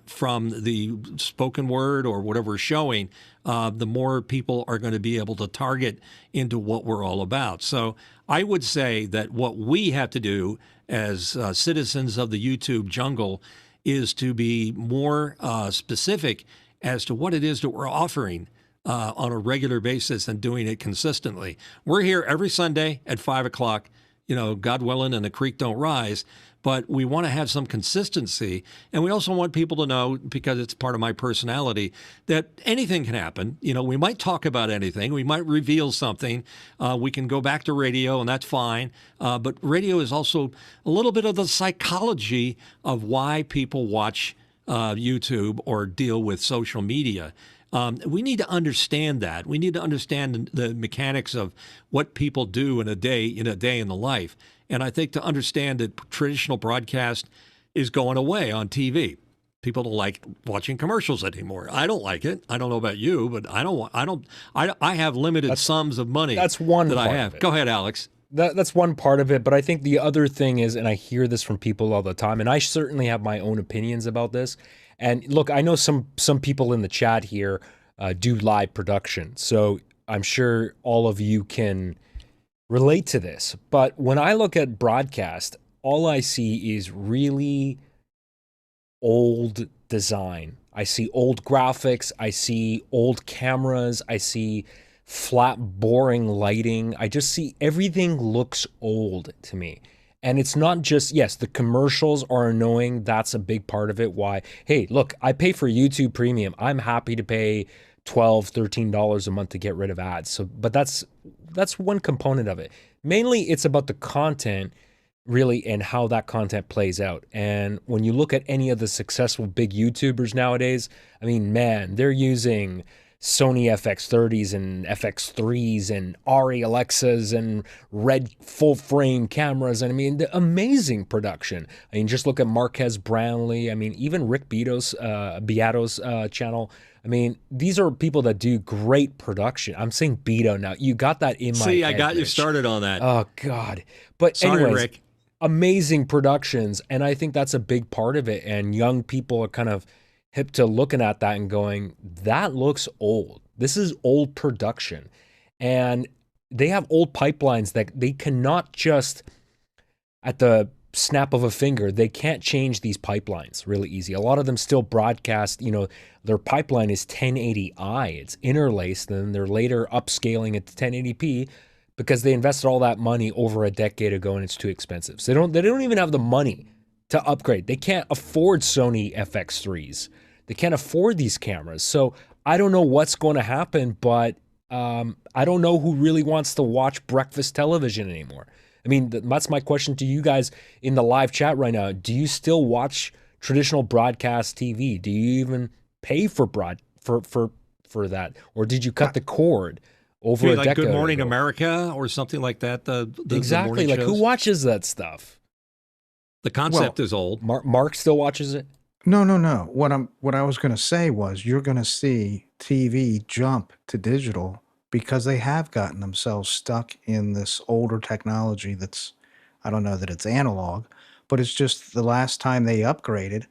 from the spoken word or whatever is showing, the more people are going to be able to target into what we're all about. So I would say that what we have to do as citizens of the YouTube jungle is to be more specific as to what it is that we're offering on a regular basis and doing it consistently. We're here every Sunday at 5 o'clock, God willing, and the creek don't rise. But we want to have some consistency. And we also want people to know, because it's part of my personality, that anything can happen. We might talk about anything. We might reveal something. We can go back to radio, and that's fine. But radio is also a little bit of the psychology of why people watch YouTube or deal with social media. We need to understand that. We need to understand the mechanics of what people do in a day in the life. And I think to understand that traditional broadcast is going away on TV. People don't like watching commercials anymore. I don't like it. I don't know about you, but I have limited sums of money. That's one that part I have. of it. Go ahead, Alex. That's one part of it, but I think the other thing is, and I hear this from people all the time, and I certainly have my own opinions about this. And look, I know some people in the chat here do live production, so I'm sure all of you can relate to this. But when I look at broadcast, all I see is really old design. I see old graphics. I see old cameras. I see flat, boring lighting. I just see everything looks old to me. And it's not just, yes, the commercials are annoying. That's a big part of it. Why? Hey, look, I pay for YouTube Premium. I'm happy to pay $12, $13 a month to get rid of ads. So, but that's one component of it. Mainly, it's about the content, really, and how that content plays out. And when you look at any of the successful big YouTubers nowadays, I mean, man, they're using Sony FX30s and FX3s and Ari Alexas and red full frame cameras. And I mean, the amazing production. I mean, just look at Marquez Brownlee. I mean, even Rick Beato's channel. I mean, these are people that do great production. I'm saying Beto now. You got that in my See, head, I got you Rich. started on that. Oh, God. But Sorry, anyways, Rick. amazing productions. And I think that's a big part of it. And young people are kind of hip to looking at that and going, that looks old. This is old production. And they have old pipelines that they cannot just, at the snap of a finger, they can't change these pipelines really easy. A lot of them still broadcast, their pipeline is 1080i. It's interlaced, and they're later upscaling it to 1080p because they invested all that money over a decade ago and it's too expensive. So they don't even have the money to upgrade. They can't afford Sony FX3s. They can't afford these cameras. So I don't know what's going to happen, but I don't know who really wants to watch breakfast television anymore. I mean, that's my question to you guys in the live chat right now. Do you still watch traditional broadcast TV? Do you even pay for for that, or did you cut the cord over a like decade Good Morning ago? America or something like that? The Exactly. morning Like, who shows? watches that stuff? The concept is old. Mark still watches it. No. What I was going to say was you're going to see TV jump to digital because they have gotten themselves stuck in this older technology that's, I don't know that it's analog, but it's just the last time they upgraded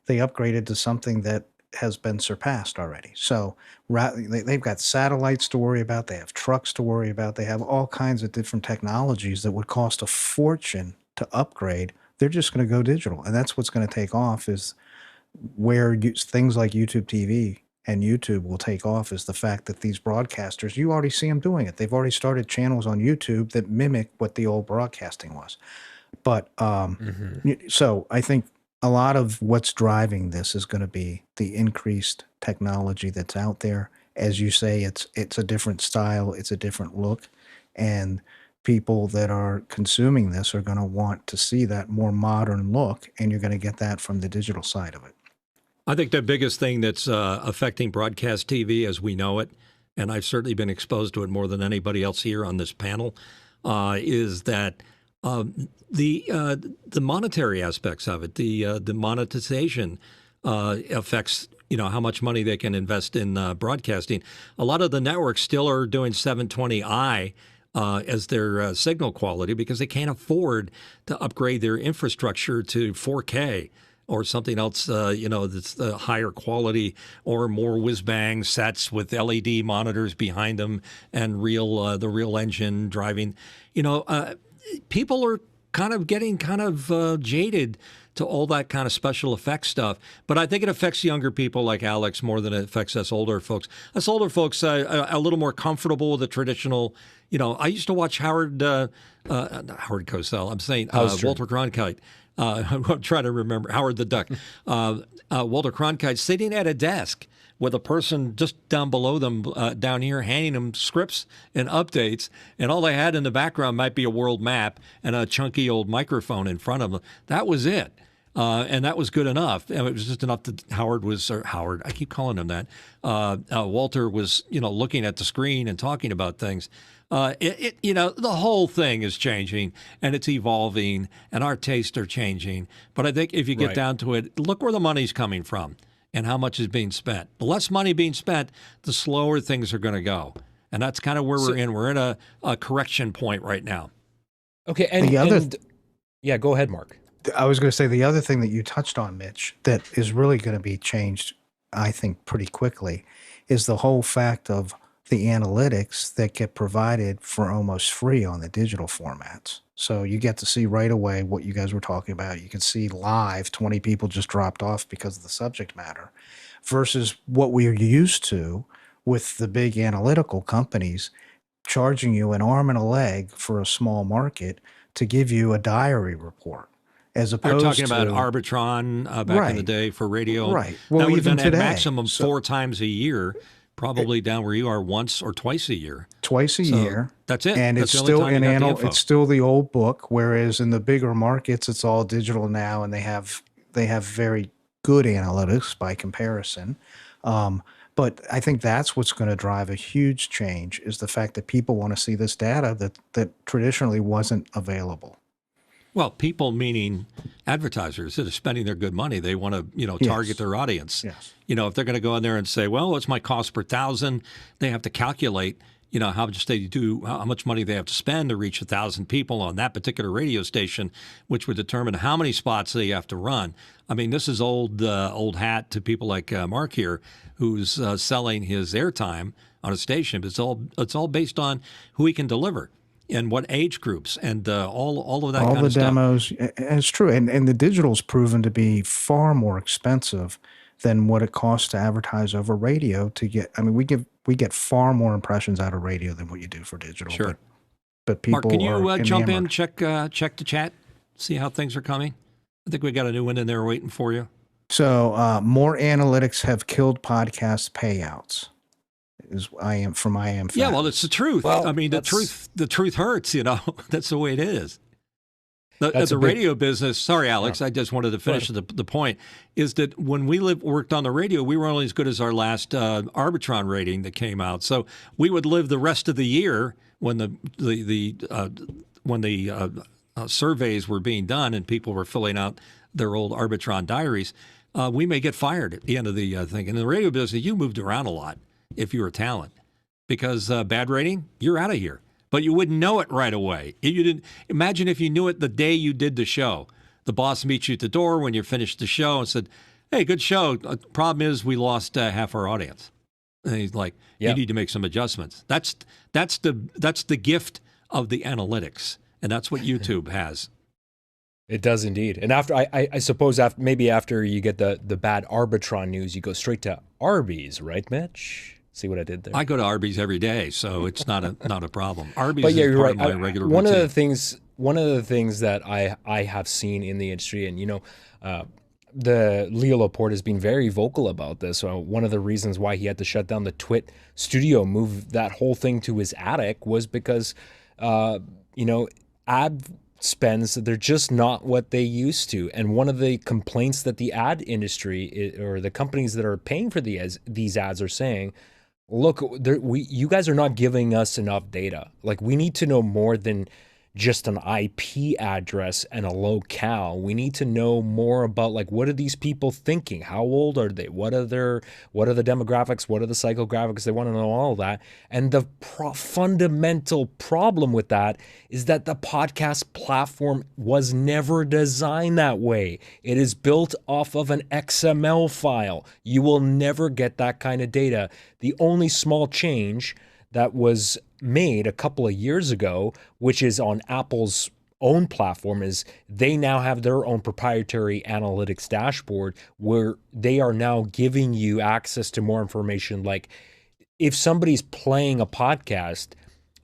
to something that has been surpassed already. So they've got satellites to worry about. They have trucks to worry about. They have all kinds of different technologies that would cost a fortune to upgrade. They're just going to go digital. And that's what's going to take off, is where things like YouTube TV and YouTube will take off, is the fact that these broadcasters, you already see them doing it. They've already started channels on YouTube that mimic what the old broadcasting was. But so I think a lot of what's driving this is going to be the increased technology that's out there. As you say, it's a different style, it's a different look, and people that are consuming this are going to want to see that more modern look, and you're going to get that from the digital side of it. I think the biggest thing that's affecting broadcast TV as we know it, and I've certainly been exposed to it more than anybody else here on this panel, is that the monetary aspects of it, the monetization affects how much money they can invest in broadcasting. A lot of the networks still are doing 720i as their signal quality because they can't afford to upgrade their infrastructure to 4K. Or something else, that's the higher quality, or more whiz-bang sets with LED monitors behind them and the real engine driving. People are kind of getting jaded to all that kind of special effects stuff. But I think it affects younger people like Alex more than it affects us older folks. Us older folks are a little more comfortable with the traditional. I used to watch Howard Cosell. I'm saying Walter Cronkite. I'm trying to remember Howard the Duck. Walter Cronkite sitting at a desk with a person just down below them, down here, handing them scripts and updates, and all they had in the background might be a world map and a chunky old microphone in front of them. That was it. And that was good enough. And it was just enough that Howard, I keep calling him that. Walter was, looking at the screen and talking about things. The whole thing is changing and it's evolving and our tastes are changing. But I think if you get down to it, look where the money's coming from and how much is being spent. The less money being spent, the slower things are going to go. And that's kind of where we're in. We're in a correction point right now. Okay. Yeah, go ahead, Mark. I was going to say the other thing that you touched on, Mitch, that is really going to be changed, I think, pretty quickly is the whole fact of the analytics that get provided for almost free on the digital formats. So you get to see right away what you guys were talking about. You can see live 20 people just dropped off because of the subject matter versus what we're used to with the big analytical companies charging you an arm and a leg for a small market to give you a diary report. As opposed You're talking about Arbitron back in the day for radio. Right. Well, that would even have been today. at maximum 4 times a year, probably down where you are once or twice a year. Twice a year. That's it. And that's it's the only still time you got the info. it's still the old book, whereas in the bigger markets it's all digital now and they have very good analytics by comparison. But I think that's what's going to drive a huge change is the fact that people want to see this data that traditionally wasn't available. Well, people meaning advertisers that are spending their good money. They want to, target their audience. Yes. If they're going to go in there and say, well, what's my cost per thousand? They have to calculate, how much money they have to spend to reach 1,000 people on that particular radio station, which would determine how many spots they have to run. I mean, this is old hat to people like Mark here, who's selling his airtime on a station. But it's all based on who he can deliver. And what age groups and all of that kind of stuff. All the demos, and it's true. And the digital's proven to be far more expensive than what it costs to advertise over radio to get. I mean, we get far more impressions out of radio than what you do for digital. Sure. But people Mark, can you are jump in, enamored. check the chat, see how things are coming? I think we got a new one in there waiting for you. So more analytics have killed podcast payouts. Is from IM. Yeah, well, it's the truth. Well, I mean, the truth hurts. That's the way it is. The radio business. Sorry, Alex. I just wanted to finish the point. Is that when we worked on the radio, we were only as good as our last Arbitron rating that came out. So we would live the rest of the year when the surveys were being done and people were filling out their old Arbitron diaries. We may get fired at the end of the thing. In the radio business, you moved around a lot. If you were talent, because bad rating, you're out of here. But you wouldn't know it right away. You didn't imagine if you knew it the day you did the show. The boss meets you at the door when you finished the show and said, "Hey, good show. Problem is, we lost half our audience." And he's like, "You need to make some adjustments." That's the gift of the analytics, and that's what YouTube has. It does indeed. And after I suppose after you get the bad Arbitron news, you go straight to Arby's, right, Mitch? See what I did there? I go to Arby's every day, so it's not a problem. Arby's but yeah, is you're part right. of my regular one routine. Of the things that I have seen in the industry, and the Leo Laporte has been very vocal about this. So one of the reasons why he had to shut down the Twit studio, move that whole thing to his attic, was because ad spends, they're just not what they used to. And one of the complaints that the ad industry or the companies that are paying for these ads are saying, look, you guys are not giving us enough data. Like, we need to know more than just an IP address and a locale. We need to know more about, like, what are these people thinking? How old are they? What are the demographics? What are the psychographics? They want to know all of that. And the fundamental problem with that is that the podcast platform was never designed that way. It is built off of an XML file. You will never get that kind of data. The only small change that was made a couple of years ago, which is on Apple's own platform is they now have their own proprietary analytics dashboard where they are now giving you access to more information. Like if somebody's playing a podcast,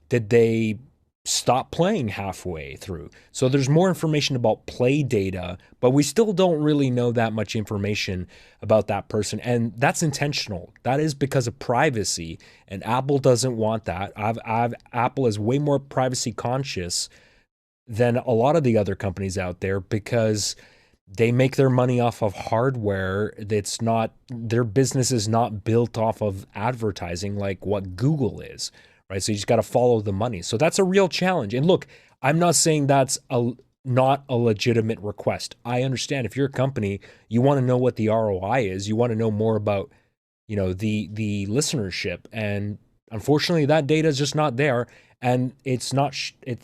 did they stop playing halfway through? So there's more information about play data, but we still don't really know that much information about that person. And that's intentional. That is because of privacy. And Apple doesn't want that. Apple is way more privacy conscious than a lot of the other companies out there because they make their money off of hardware. That's not, their business is not built off of advertising like what Google is. Right. So you just got to follow the money. So that's a real challenge. And look, I'm not saying that's not a legitimate request. I understand if you're a company, you want to know what the ROI is. You want to know more about, the listenership. And unfortunately, that data is just not there. And it's not,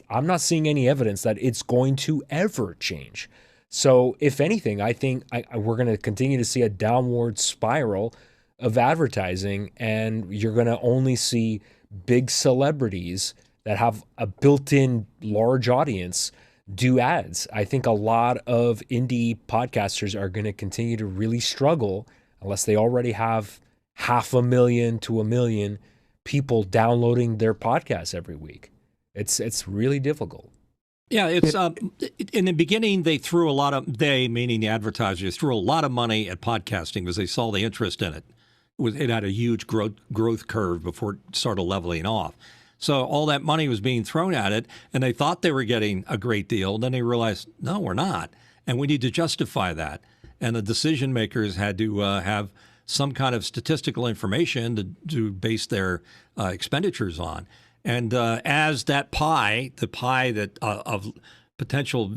I'm not seeing any evidence that it's going to ever change. So if anything, I think we're going to continue to see a downward spiral of advertising, and you're going to only see big celebrities that have a built-in large audience do ads. I think a lot of indie podcasters are going to continue to really struggle unless they already have 500,000 to 1 million people downloading their podcasts every week. It's really difficult. Yeah, it's in the beginning they meaning the advertisers, threw a lot of money at podcasting because they saw the interest in it. It had a huge growth curve before it started leveling off. So all that money was being thrown at it, and they thought they were getting a great deal. Then they realized, no, we're not, and we need to justify that. And the decision makers had to have some kind of statistical information to base their expenditures on. And as that pie, the pie that of potential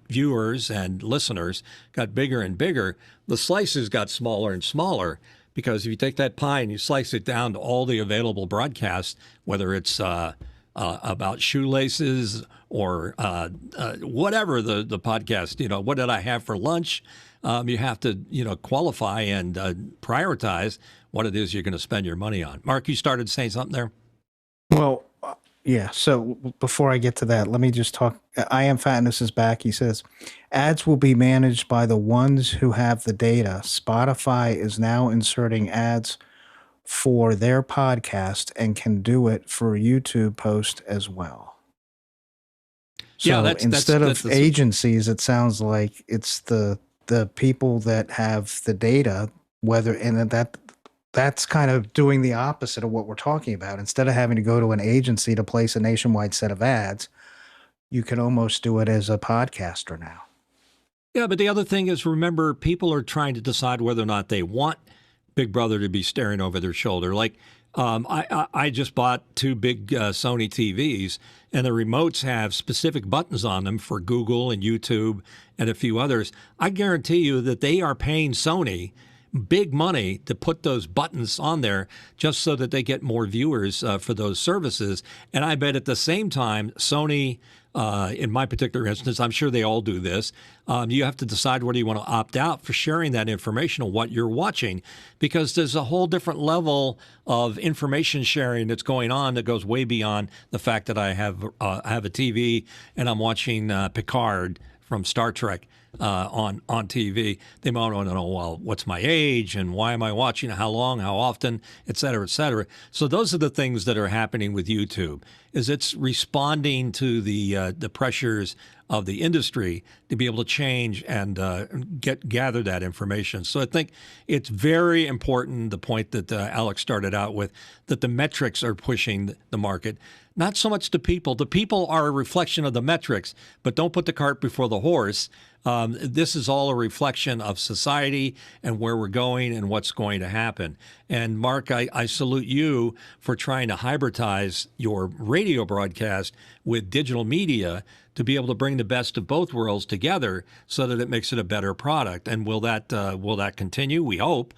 viewers and listeners got bigger and bigger, the slices got smaller and smaller. Because if you take that pie and you slice it down to all the available broadcasts, whether it's about shoelaces or whatever the podcast, what did I have for lunch? You have to, qualify and prioritize what it is you're going to spend your money on. Mark, you started saying something there? Well, yeah. So before I get to that, let me just talk. I Am Fatness is back. He says, ads will be managed by the ones who have the data. Spotify is now inserting ads for their podcast and can do it for YouTube post as well. So yeah, instead of agencies, it sounds like it's the people that have the data, that's kind of doing the opposite of what we're talking about. Instead of having to go to an agency to place a nationwide set of ads, you can almost do it as a podcaster now. Yeah, but the other thing is, remember, people are trying to decide whether or not they want Big Brother to be staring over their shoulder. Like, I just bought 2 big Sony TVs, and the remotes have specific buttons on them for Google and YouTube and a few others. I guarantee you that they are paying Sony big money to put those buttons on there just so that they get more viewers for those services. And I bet at the same time, Sony, in my particular instance, I'm sure they all do this, you have to decide whether you want to opt out for sharing that information on what you're watching, because there's a whole different level of information sharing that's going on that goes way beyond the fact that I have a TV and I'm watching Picard from Star Trek on TV. They might want to know, well, what's my age and why am I watching, how long, how often, et cetera, et cetera. So those are the things that are happening with YouTube, is it's responding to the pressures of the industry to be able to change and gather that information. So I think it's very important, the point that Alex started out with, that the metrics are pushing the market. Not so much the people. The people are a reflection of the metrics, but don't put the cart before the horse. This is all a reflection of society and where we're going and what's going to happen. And Mark, I salute you for trying to hybridize your radio broadcast with digital media to be able to bring the best of both worlds together so that it makes it a better product. And will that continue? We hope,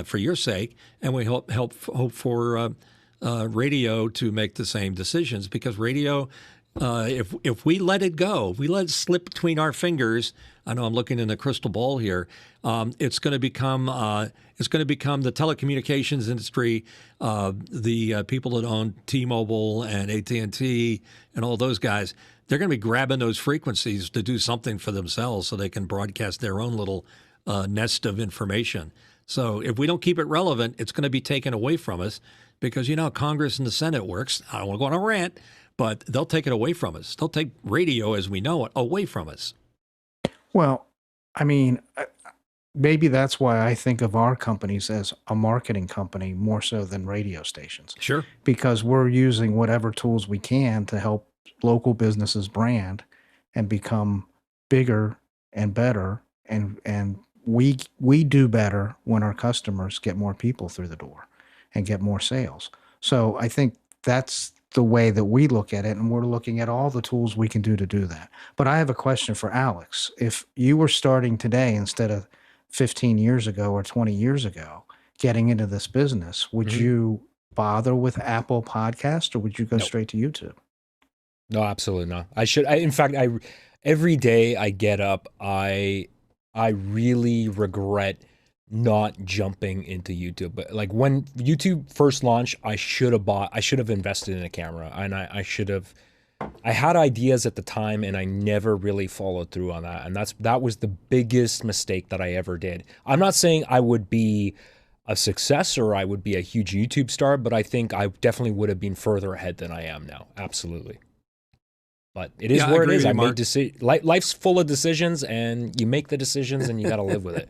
for your sake, and we hope for radio to make the same decisions, because radio, if we let it go, if we let it slip between our fingers, I know I'm looking in the crystal ball here, it's going to become the telecommunications industry, the people that own T-Mobile and AT&T and all those guys. they're going to be grabbing those frequencies to do something for themselves so they can broadcast their own little nest of information. So if we don't keep it relevant, it's going to be taken away from us because, you know, Congress and the Senate works. I don't want to go on a rant, but they'll take it away from us. They'll take radio as we know it away from us. Well, I mean, maybe that's why I think of our companies as a marketing company more so than radio stations. Sure. Because we're using whatever tools we can to help local businesses brand and become bigger and better. And we do better when our customers get more people through the door and get more sales. So I think that's the way that we look at it, and we're looking at all the tools we can do to do that. But I have a question for Alex. If you were starting today instead of 15 years ago or 20 years ago getting into this business, would you bother with Apple Podcast, or would you go straight to YouTube? No, absolutely not. In fact, every day I get up, I really regret not jumping into YouTube. But like when YouTube first launched, I should have invested in a camera, and I had ideas at the time, and I never really followed through on that. And that was the biggest mistake that I ever did. I'm not saying I would be a success or I would be a huge YouTube star, but I think I definitely would have been further ahead than I am now. Absolutely. But it is where it is. I made life's full of decisions, and you make the decisions and you got to live with it.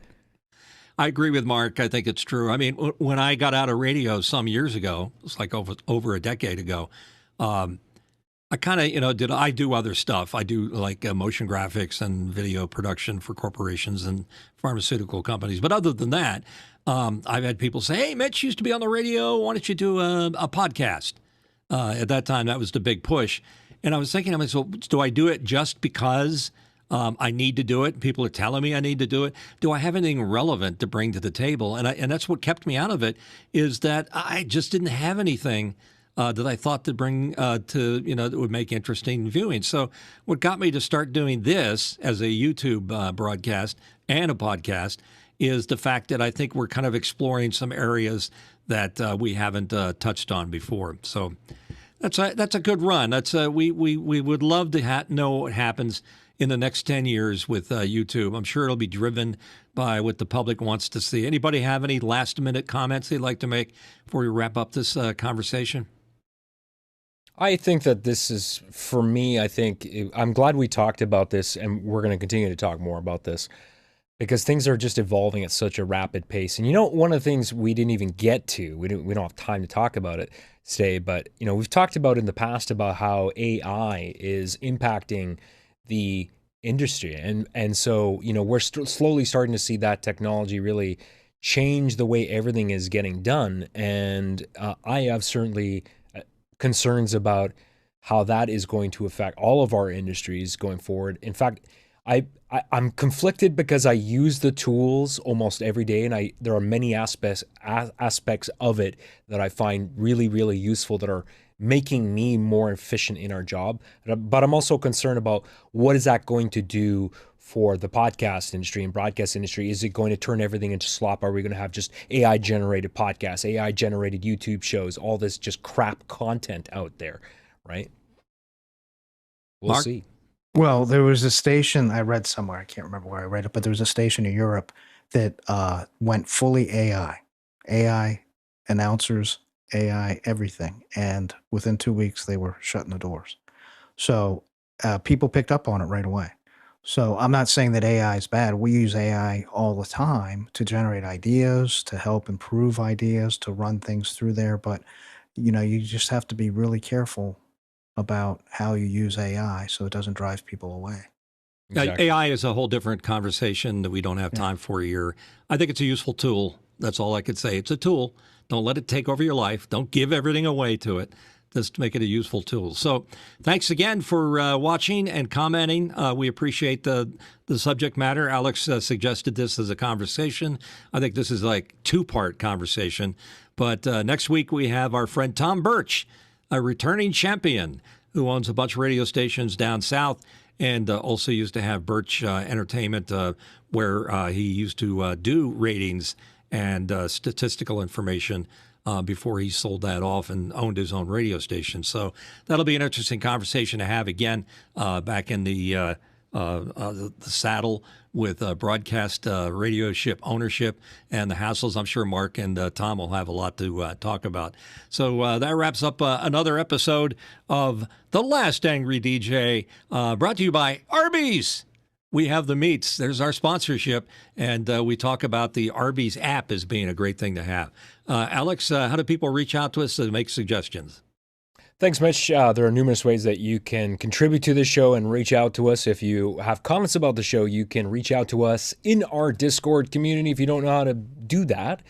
I agree with Mark. I think it's true. I mean, when I got out of radio some years ago, it's like over a decade ago, I kind of, I do other stuff. I do like motion graphics and video production for corporations and pharmaceutical companies. But other than that, I've had people say, hey, Mitch used to be on the radio. Why don't you do a podcast? At that time, that was the big push. And I was thinking, so do I do it just because I need to do it? People are telling me I need to do it. Do I have anything relevant to bring to the table? And that's what kept me out of it, is that I just didn't have anything that I thought to bring that would make interesting viewing. So what got me to start doing this as a YouTube broadcast and a podcast is the fact that I think we're kind of exploring some areas that we haven't touched on before. So that's a good run. We would love to know what happens in the next 10 years with YouTube. I'm sure it'll be driven by what the public wants to see. Anybody have any last-minute comments they'd like to make before we wrap up this conversation? I think that this is, for me, I'm glad we talked about this, and we're going to continue to talk more about this because things are just evolving at such a rapid pace. And one of the things we didn't even get to, we don't have time to talk about it today, but we've talked about in the past about how AI is impacting the industry, and so we're slowly starting to see that technology really change the way everything is getting done, and I have certainly concerns about how that is going to affect all of our industries going forward. In fact, I'm conflicted because I use the tools almost every day, and there are many aspects of it that I find really, really useful that are making me more efficient in our job. But I'm also concerned about what is that going to do for the podcast industry and broadcast industry. Is it going to turn everything into slop? Are we going to have just AI-generated podcasts, AI-generated YouTube shows, all this just crap content out there, right? We'll see. Well, there was a station I read somewhere, I can't remember where I read it, but there was a station in Europe that went fully AI announcers, AI everything. And within 2 weeks, they were shutting the doors. So people picked up on it right away. So I'm not saying that AI is bad. We use AI all the time to generate ideas, to help improve ideas, to run things through there. But, you just have to be really careful about how you use AI so it doesn't drive people away. Exactly. AI is a whole different conversation that we don't have time for here. I think it's a useful tool. That's all I could say. It's a tool. Don't let it take over your life. Don't give everything away to it. Just make it a useful tool. So thanks again for watching and commenting. We appreciate the subject matter. Alex suggested this as a conversation. I think this is like two-part conversation. But next week we have our friend Tom Birch, a returning champion who owns a bunch of radio stations down south and also used to have Birch Entertainment where he used to do ratings and statistical information before he sold that off and owned his own radio station. So that'll be an interesting conversation to have again back in the saddle with broadcast radio ship ownership and the hassles. I'm sure Mark and Tom will have a lot to talk about. So that wraps up another episode of The Last Angry DJ, brought to you by Arby's. We have the meats. There's our sponsorship, and we talk about the Arby's app as being a great thing to have. Alex, how do people reach out to us to make suggestions? Thanks, Mitch. There are numerous ways that you can contribute to the show and reach out to us. If you have comments about the show, you can reach out to us in our Discord community. If you don't know how to do that,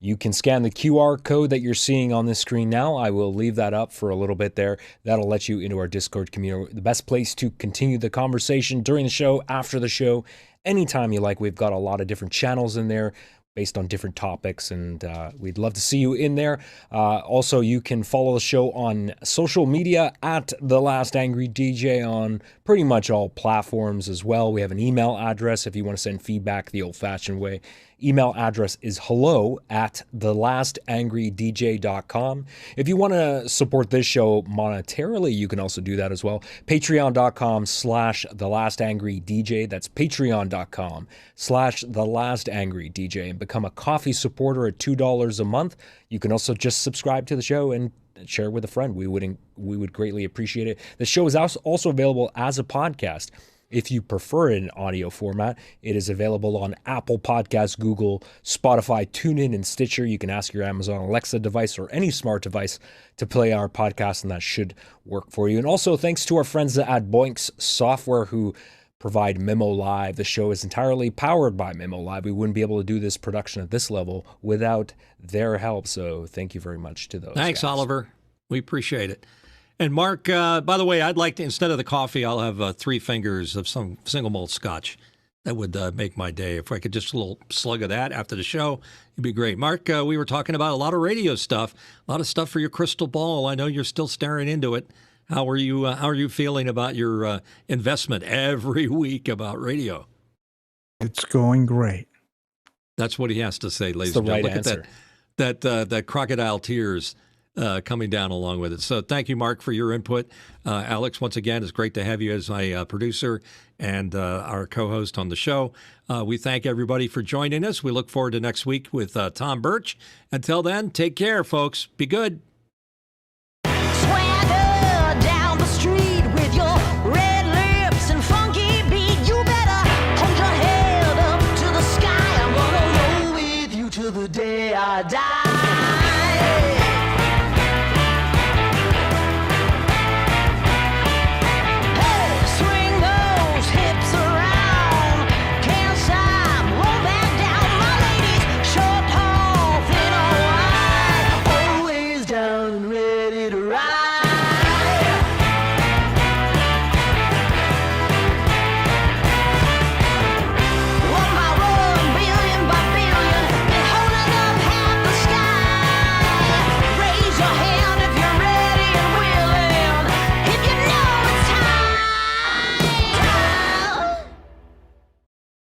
you can scan the QR code that you're seeing on this screen now. I will leave that up for a little bit there. That'll let you into our Discord community. The best place to continue the conversation during the show, after the show, anytime you like. We've got a lot of different channels in there based on different topics, and we'd love to see you in there. Also, you can follow the show on social media at The Last Angry DJ on pretty much all platforms as well. We have an email address if you want to send feedback the old-fashioned way. Email address is hello@thelastangrydj.com. If you want to support this show monetarily, you can also do that as well. Patreon.com/thelastangrydj. That's patreon.com/thelastangrydj, and become a coffee supporter at $2 a month. You can also just subscribe to the show and share with a friend. We would greatly appreciate it. The show is also available as a podcast. If you prefer an audio format, it is available on Apple Podcasts, Google, Spotify, TuneIn, and Stitcher. You can ask your Amazon Alexa device or any smart device to play our podcast, and that should work for you. And also, thanks to our friends at Boinks Software who provide Memo Live. The show is entirely powered by Memo Live. We wouldn't be able to do this production at this level without their help. So thank you very much to those Thanks, guys. Oliver. We appreciate it. And Mark, by the way, I'd like to, instead of the coffee, I'll have 3 fingers of some single malt scotch. That would make my day. If I could just a little slug of that after the show, it'd be great. Mark, we were talking about a lot of radio stuff, a lot of stuff for your crystal ball. I know you're still staring into it. How are you feeling about your investment every week about radio? It's going great. That's what he has to say, ladies It's the and gentlemen. right Look at that crocodile tears coming down along with it. So thank you, Mark, for your input. Alex, once again, it's great to have you as my producer and our co-host on the show. We thank everybody for joining us. We look forward to next week with Tom Birch. Until then, take care, folks. Be good. Swagger down the street with your red lips and funky beat. You better hold your head up to the sky. I'm gonna roll with you till the day I die.